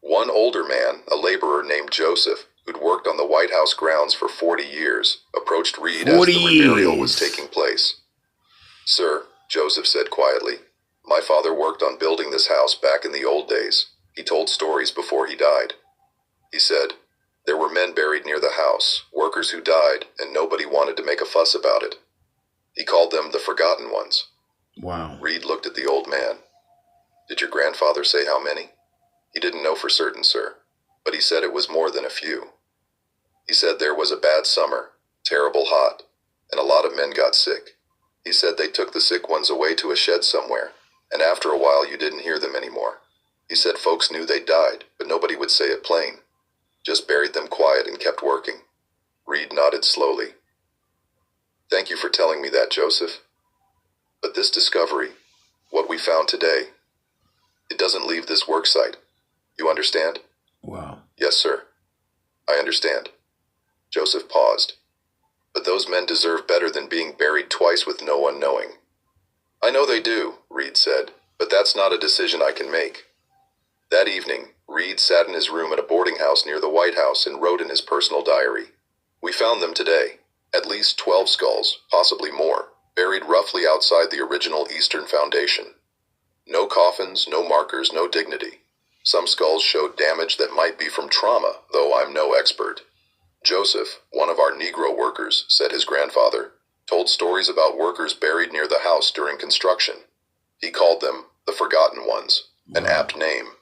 One older man, a laborer named Joseph, who'd worked on the White House grounds for 40 years, approached Reed as the reburial was taking place. "Sir," Joseph said quietly, "my father worked on building this house back in the old days. He told stories before he died. He said, there were men buried near the house, workers who died, and nobody wanted to make a fuss about it. He called them the forgotten ones." Reed looked at the old man. "Did your grandfather say how many?" "He didn't know for certain, sir, but he said it was more than a few. He said there was a bad summer, terrible hot, and a lot of men got sick. He said they took the sick ones away to a shed somewhere, and after a while you didn't hear them anymore. He said folks knew they died, but nobody would say it plain. Just buried them quiet and kept working." Reed nodded slowly. "Thank you for telling me that, Joseph. But this discovery, what we found today, it doesn't leave this work site. You understand?" "Yes, sir. I understand." Joseph paused. "But those men deserve better than being buried twice with no one knowing." "I know they do," Reed said, "but that's not a decision I can make." That evening, Reed sat in his room at a boarding house near the White House and wrote in his personal diary, "We found them today. At least 12 skulls, possibly more, buried roughly outside the original Eastern Foundation. No coffins, no markers, no dignity. Some skulls showed damage that might be from trauma, though I'm no expert. Joseph, one of our Negro workers," said his grandfather, "told stories about workers buried near the house during construction. He called them the Forgotten Ones, an apt name.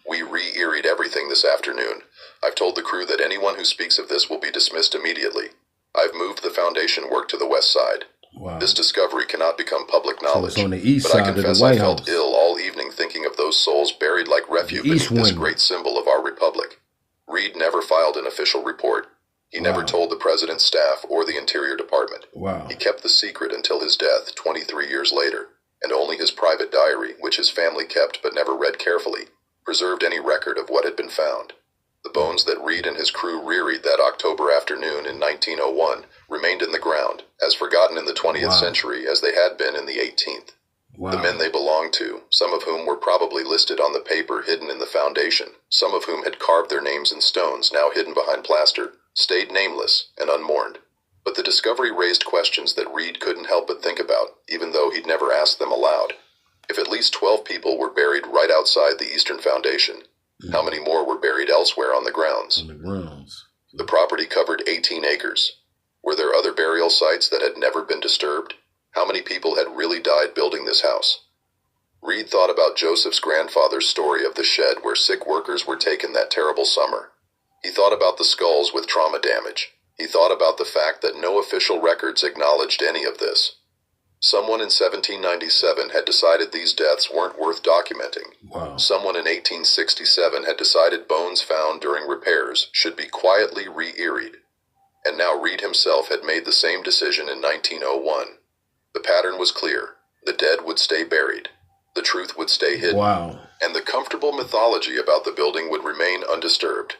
We re-earied everything this afternoon. I've told the crew that anyone who speaks of this will be dismissed immediately. I've moved the foundation work to the west side. This discovery cannot become public knowledge, So it's on the east but I side of the confess White I felt House. ill all evening thinking of those souls buried like refuge east beneath this wing. great symbol of our republic." Reed never filed an official report. He never told the president's staff or the Interior Department. He kept the secret until his death 23 years later, and only his private diary, which his family kept but never read carefully, preserved any record of what had been found. The bones that Reed and his crew rearied that October afternoon in 1901 remained in the ground, as forgotten in the 20th century as they had been in the 18th. The men they belonged to, some of whom were probably listed on the paper hidden in the foundation, some of whom had carved their names in stones now hidden behind plaster, stayed nameless and unmourned. But the discovery raised questions that Reed couldn't help but think about, even though he'd never asked them aloud. If at least 12 people were buried right outside the Eastern Foundation, how many more were buried elsewhere on the grounds? The property covered 18 acres. Were there other burial sites that had never been disturbed? How many people had really died building this house? Reed thought about Joseph's grandfather's story of the shed where sick workers were taken that terrible summer. He thought about the skulls with trauma damage. He thought about the fact that no official records acknowledged any of this. Someone in 1797 had decided these deaths weren't worth documenting. Someone in 1867 had decided bones found during repairs should be quietly re-earied. And now Reed himself had made the same decision in 1901. The pattern was clear. The dead would stay buried. The truth would stay hidden. And the comfortable mythology about the building would remain undisturbed.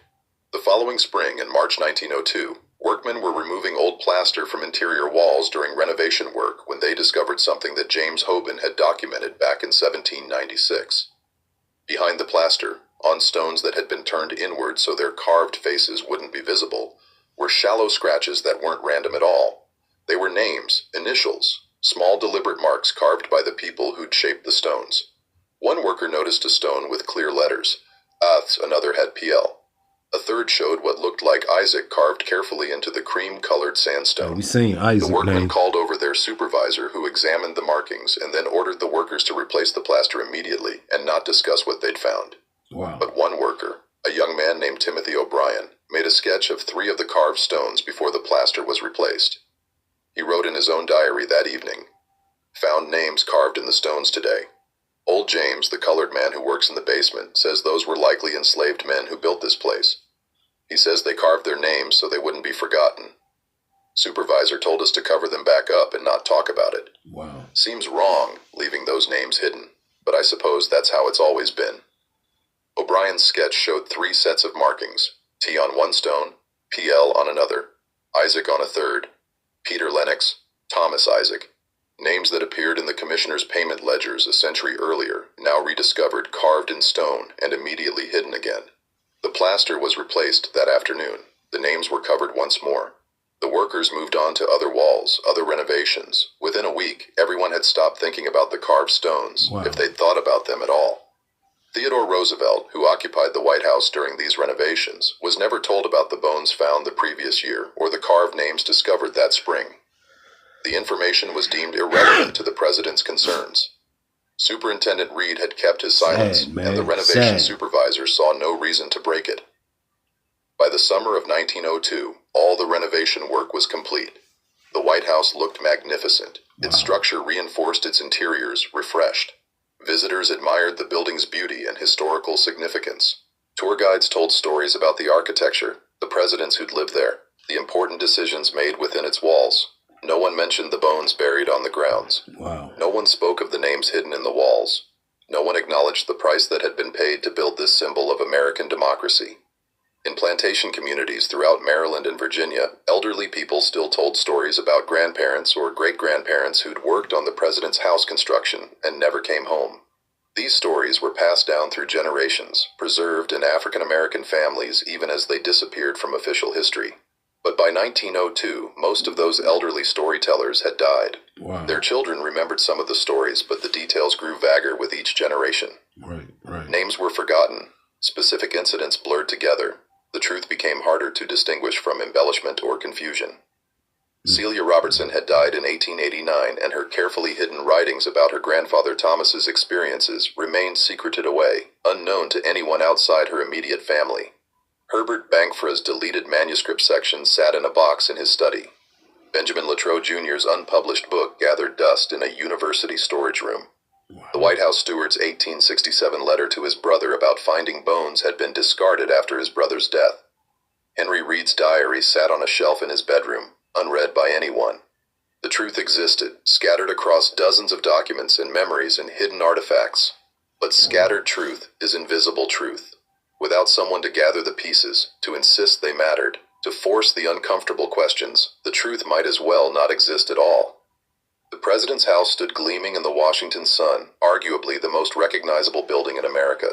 The following spring, in March 1902, Workmen were removing old plaster from interior walls during renovation work when they discovered something that James Hoban had documented back in 1796. Behind the plaster, on stones that had been turned inward so their carved faces wouldn't be visible, were shallow scratches that weren't random at all. They were names, initials, small deliberate marks carved by the people who'd shaped the stones. One worker noticed a stone with clear letters, Aths, another had PL. A third showed what looked like Isaac carved carefully into the cream-colored sandstone. We seen Isaac. The workmen name. called over their supervisor, who examined the markings and then ordered the workers to replace the plaster immediately and not discuss what they'd found. Wow. But one worker, a young man named Timothy O'Brien, made a sketch of 3 of the carved stones before the plaster was replaced. He wrote in his own diary that evening, "Found names carved in the stones today. Old James, the colored man who works in the basement, says those were likely enslaved men who built this place. He says they carved their names so they wouldn't be forgotten. Supervisor told us to cover them back up and not talk about it. Wow. Seems wrong, leaving those names hidden, but I suppose that's how it's always been." O'Brien's sketch showed 3 sets of markings, T on one stone, PL on another, Isaac on a third, Peter Lennox, Thomas Isaac, names that appeared in the commissioner's payment ledgers a century earlier, now rediscovered carved in stone and immediately hidden again. The plaster was replaced that afternoon. The names were covered once more. The workers moved on to other walls, other renovations. Within a week, everyone had stopped thinking about the carved stones, Wow. if they'd thought about them at all. Theodore Roosevelt, who occupied the White House during these renovations, was never told about the bones found the previous year or the carved names discovered that spring. The information was deemed irrelevant to the president's concerns. Superintendent Reed had kept his silence, Sad, man. and the renovation Sad. supervisor saw no reason to break it. By the summer of 1902, all the renovation work was complete. The White House looked magnificent. Its structure reinforced its interiors, refreshed. Visitors admired the building's beauty and historical significance. Tour guides told stories about the architecture, the presidents who'd lived there, the important decisions made within its walls. No one mentioned the bones buried on the grounds. Wow. No one spoke of the names hidden in the walls. No one acknowledged the price that had been paid to build this symbol of American democracy. In plantation communities throughout Maryland and Virginia, elderly people still told stories about grandparents or great-grandparents who'd worked on the president's house construction and never came home. These stories were passed down through generations, preserved in African-American families even as they disappeared from official history. But by 1902, most of those elderly storytellers had died. Wow. Their children remembered some of the stories, but the details grew vaguer with each generation. Right. Names were forgotten, specific incidents blurred together. The truth became harder to distinguish from embellishment or confusion. Celia Robertson had died in 1889, and her carefully hidden writings about her grandfather Thomas's experiences remained secreted away, unknown to anyone outside her immediate family. Herbert Bankfra's deleted manuscript section sat in a box in his study. Benjamin Latrobe Jr.'s unpublished book gathered dust in a university storage room. The White House steward's 1867 letter to his brother about finding bones had been discarded after his brother's death. Henry Reed's diary sat on a shelf in his bedroom, unread by anyone. The truth existed, scattered across dozens of documents and memories and hidden artifacts. But scattered truth is invisible truth. Without someone to gather the pieces, to insist they mattered, to force the uncomfortable questions, the truth might as well not exist at all. The president's house stood gleaming in the Washington sun, arguably the most recognizable building in America.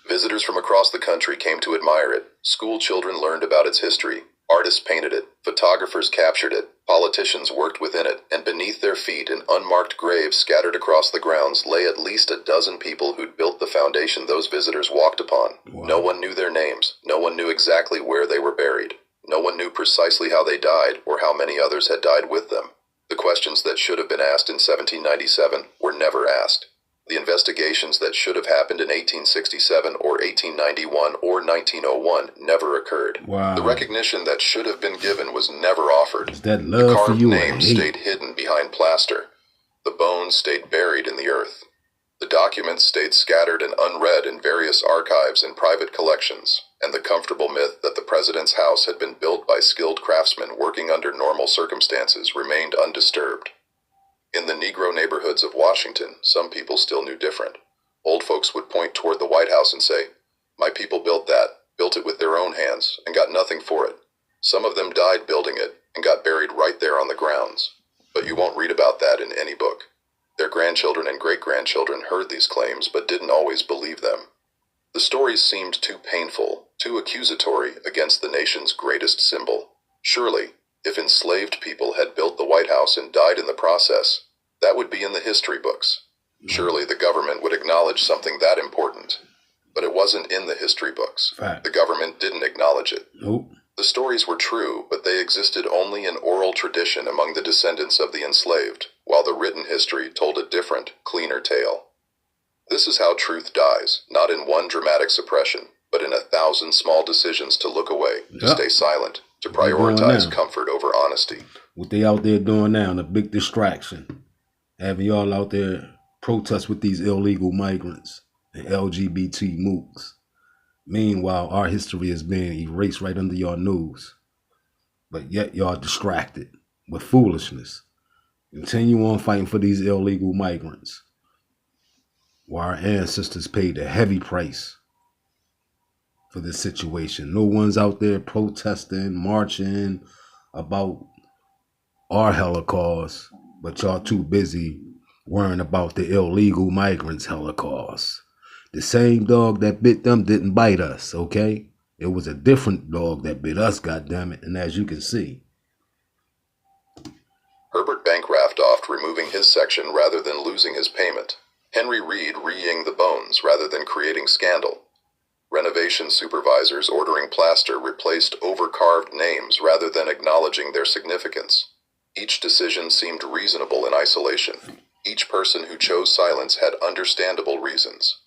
Visitors from across the country came to admire it. School children learned about its history. Artists painted it. Photographers captured it. Politicians worked within it. And beneath their feet, in unmarked graves scattered across the grounds, lay at least a dozen people who'd built the foundation those visitors walked upon. Wow. No one knew their names. No one knew exactly where they were buried. No one knew precisely how they died or how many others had died with them. The questions that should have been asked in 1797 were never asked. The investigations that should have happened in 1867 or 1891 or 1901 never occurred. Wow. The recognition that should have been given was never offered. Is that The love for carved you or names hate? stayed hidden behind plaster. The bones stayed buried in the earth. The documents stayed scattered and unread in various archives and private collections, and the comfortable myth that the president's house had been built by skilled craftsmen working under normal circumstances remained undisturbed. In the Negro neighborhoods of Washington, some people still knew different. Old folks would point toward the White House and say, "My people built that, built it with their own hands, and got nothing for it. Some of them died building it and got buried right there on the grounds. But you won't read about that in any book. Their grandchildren and great-grandchildren heard these claims but didn't always believe them. The stories seemed too painful, too accusatory against the nation's greatest symbol. Surely, if enslaved people had built the White House and died in the process, that would be in the history books. Surely the government would acknowledge something that important. But it wasn't in the history books. Fact. The government didn't acknowledge it. Nope. The stories were true, but they existed only in oral tradition among the descendants of the enslaved, while the written history told a different, cleaner tale. This is how truth dies, not in one dramatic suppression, but in 1,000 small decisions to look away, to stay silent, to prioritize comfort over honesty. What they out there doing now, the big distraction. Having y'all out there protest with these illegal migrants and LGBT mooks. Meanwhile, our history is being erased right under your nose. But yet y'all distracted with foolishness. Continue on fighting for these illegal migrants, while our ancestors paid a heavy price for this situation. No one's out there protesting, marching about our Holocaust, but y'all too busy worrying about the illegal migrants' Holocaust. The same dog that bit them didn't bite us, okay? It was a different dog that bit us, goddammit, and as you can see. Herbert Bancroft offed removing his section rather than losing his payment. Henry Reed reeing the bones rather than creating scandal. Renovation supervisors ordering plaster replaced overcarved names rather than acknowledging their significance. Each decision seemed reasonable in isolation. Each person who chose silence had understandable reasons.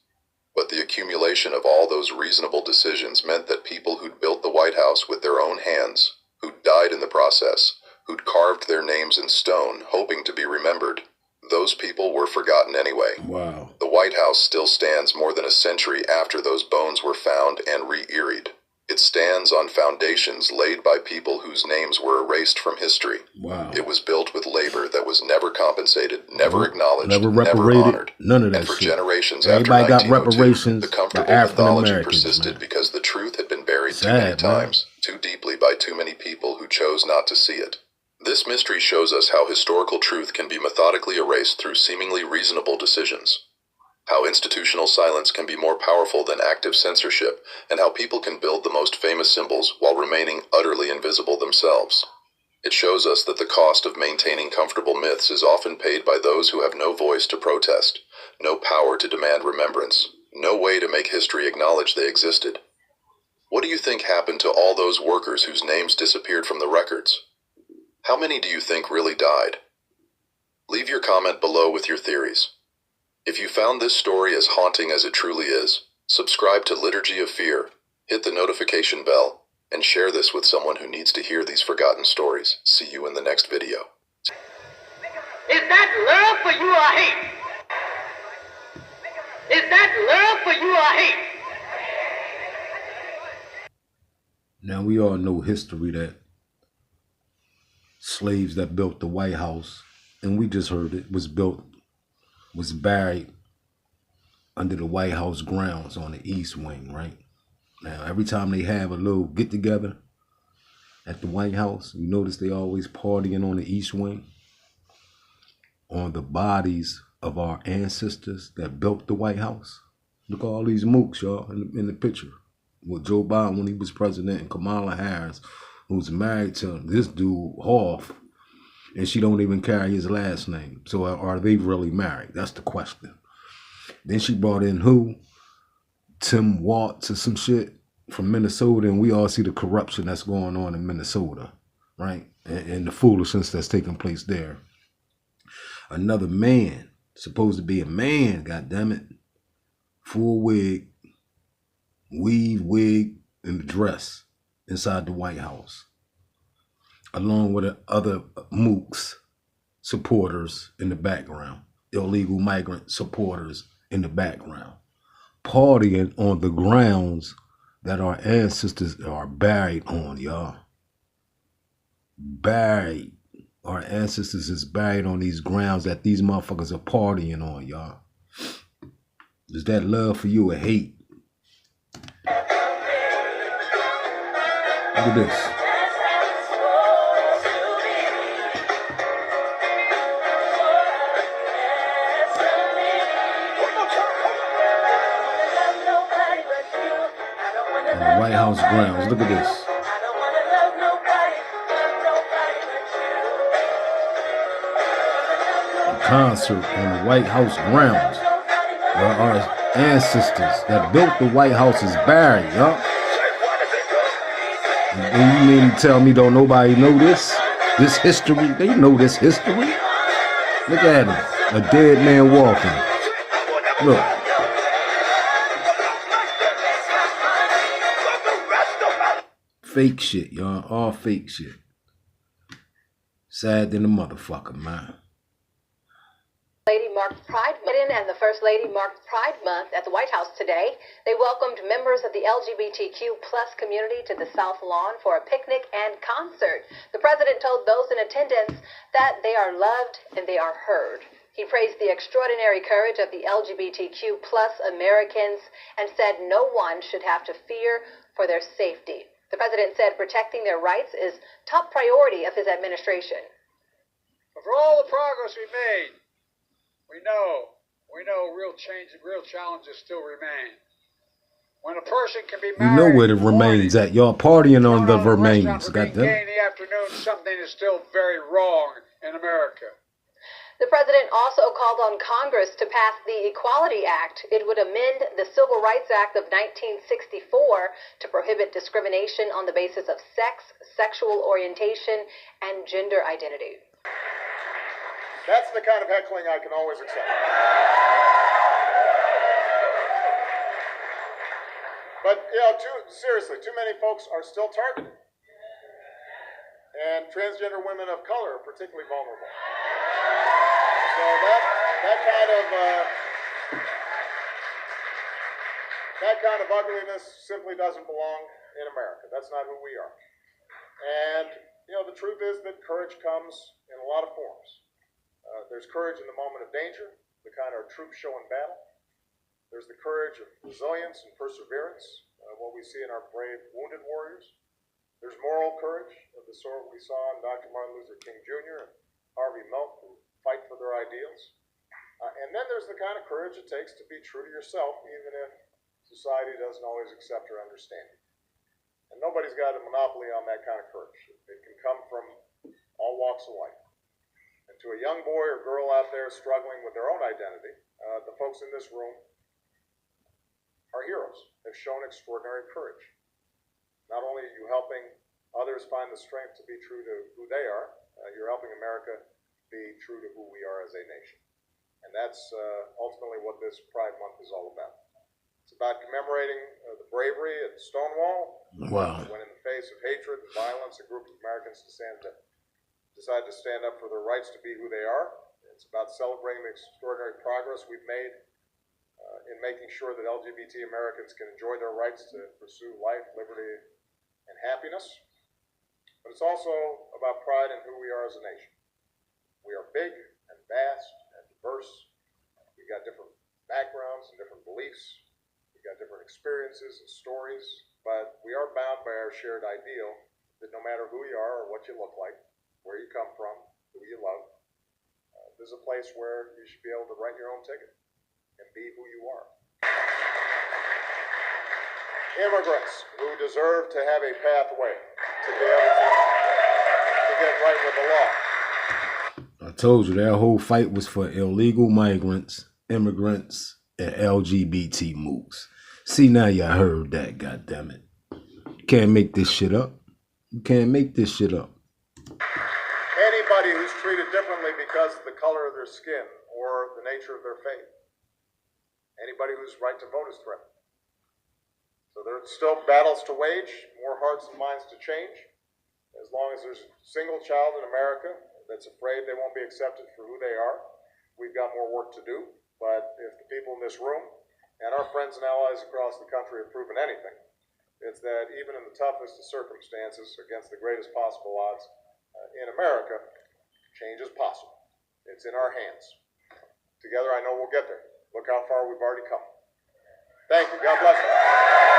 But the accumulation of all those reasonable decisions meant that people who'd built the White House with their own hands, who'd died in the process, who'd carved their names in stone, hoping to be remembered, those people were forgotten anyway. Wow. The White House still stands more than a century after those bones were found and re-earied. It stands on foundations laid by people whose names were erased from history. Wow. It was built with labor that was never compensated, never acknowledged, never never honored. None of that and for shit. generations Everybody after got 1902, reparations the comfortable for African mythology Americans, persisted man. because the truth had been buried too Sad, many man. times, too deeply by too many people who chose not to see it. This mystery shows us how historical truth can be methodically erased through seemingly reasonable decisions. How institutional silence can be more powerful than active censorship, and how people can build the most famous symbols while remaining utterly invisible themselves. It shows us that the cost of maintaining comfortable myths is often paid by those who have no voice to protest, no power to demand remembrance, no way to make history acknowledge they existed. What do you think happened to all those workers whose names disappeared from the records? How many do you think really died? Leave your comment below with your theories. If you found this story as haunting as it truly is, subscribe to Liturgy of Fear, hit the notification bell, and share this with someone who needs to hear these forgotten stories. See you in the next video. Is that love for you or hate? Is that love for you or hate? Now we all know history that slaves that built the White House, and we just heard it, was buried under the White House grounds on the East Wing, right? Now, every time they have a little get-together at the White House, you notice they always partying on the East Wing, on the bodies of our ancestors that built the White House. Look at all these mooks, y'all, in the picture. With Joe Biden when he was president, and Kamala Harris, who's married to this dude, Hoff, and she don't even carry his last name. So are they really married? That's the question. Then she brought in who? Tim Walz or some shit from Minnesota, and we all see the corruption that's going on in Minnesota, right? And the foolishness that's taking place there. Another man, supposed to be a man, goddammit, full wig, weave, wig, and dress inside the White House, along with other mooks supporters in the background, illegal migrant supporters in the background, partying on the grounds that our ancestors are buried on, y'all. Buried. Our ancestors is buried on these grounds that these motherfuckers are partying on, y'all. Is that love for you or hate? Look at this. White House grounds. Look at this. A concert on the White House grounds where our ancestors that built the White House is buried, y'all. And you mean to tell me don't nobody know this? This history? They know this history. Look at him. A dead man walking. Look. Fake shit, y'all. All fake shit. Sad than a motherfucker, man. Lady marked Pride Month, and the First Lady marked Pride Month at the White House today. They welcomed members of the LGBTQ plus community to the South Lawn for a picnic and concert. The president told those in attendance that they are loved and they are heard. He praised the extraordinary courage of the LGBTQ plus Americans and said no one should have to fear for their safety. The president said protecting their rights is top priority of his administration. For all the progress we made, we know real change and real challenges still remain. When a person can be married, you know where the remains at. Y'all partying on the remains. Got them. In the afternoon, something is still very wrong in America. The president also called on Congress to pass the Equality Act. It would amend the Civil Rights Act of 1964 to prohibit discrimination on the basis of sex, sexual orientation, and gender identity. That's the kind of heckling I can always accept. But, seriously, too many folks are still targeted. And transgender women of color are particularly vulnerable. So that kind of ugliness simply doesn't belong in America. That's not who we are. And, the truth is that courage comes in a lot of forms. There's courage in the moment of danger, the kind our troops show in battle. There's the courage of resilience and perseverance, what we see in our brave wounded warriors. There's moral courage of the sort we saw in Dr. Martin Luther King Jr. and Harvey Milk, who fight for their ideals. And then there's the kind of courage it takes to be true to yourself, even if society doesn't always accept or understand you. And nobody's got a monopoly on that kind of courage. It can come from all walks of life. And to a young boy or girl out there struggling with their own identity, the folks in this room are heroes, have shown extraordinary courage. Not only are you helping others find the strength to be true to who they are, you're helping America be true to who we are as a nation. And that's ultimately what this Pride Month is all about. It's about commemorating the bravery at Stonewall. Wow. When in the face of hatred and violence, a group of Americans decide to stand up for their rights to be who they are. It's about celebrating the extraordinary progress we've made in making sure that LGBT Americans can enjoy their rights to pursue life, liberty, and happiness. But it's also about pride in who we are as a nation. We are big and vast and diverse. We've got different backgrounds and different beliefs. We've got different experiences and stories. But we are bound by our shared ideal that no matter who you are or what you look like, where you come from, who you love, there's a place where you should be able to write your own ticket and be who you are. Immigrants who deserve to have a pathway to be able to get right with the law. I told you that whole fight was for illegal migrants, immigrants, and LGBT mooks. See, now y'all heard that, goddammit. You can't make this shit up. You can't make this shit up. Anybody who's treated differently because of the color of their skin or the nature of their faith. Anybody whose right to vote is threatened. So there's still battles to wage, more hearts and minds to change. As long as there's a single child in America that's afraid they won't be accepted for who they are, we've got more work to do. But if the people in this room and our friends and allies across the country have proven anything, it's that even in the toughest of circumstances, against the greatest possible odds in America, change is possible. It's in our hands. Together, I know we'll get there. Look how far we've already come. Thank you. God bless you.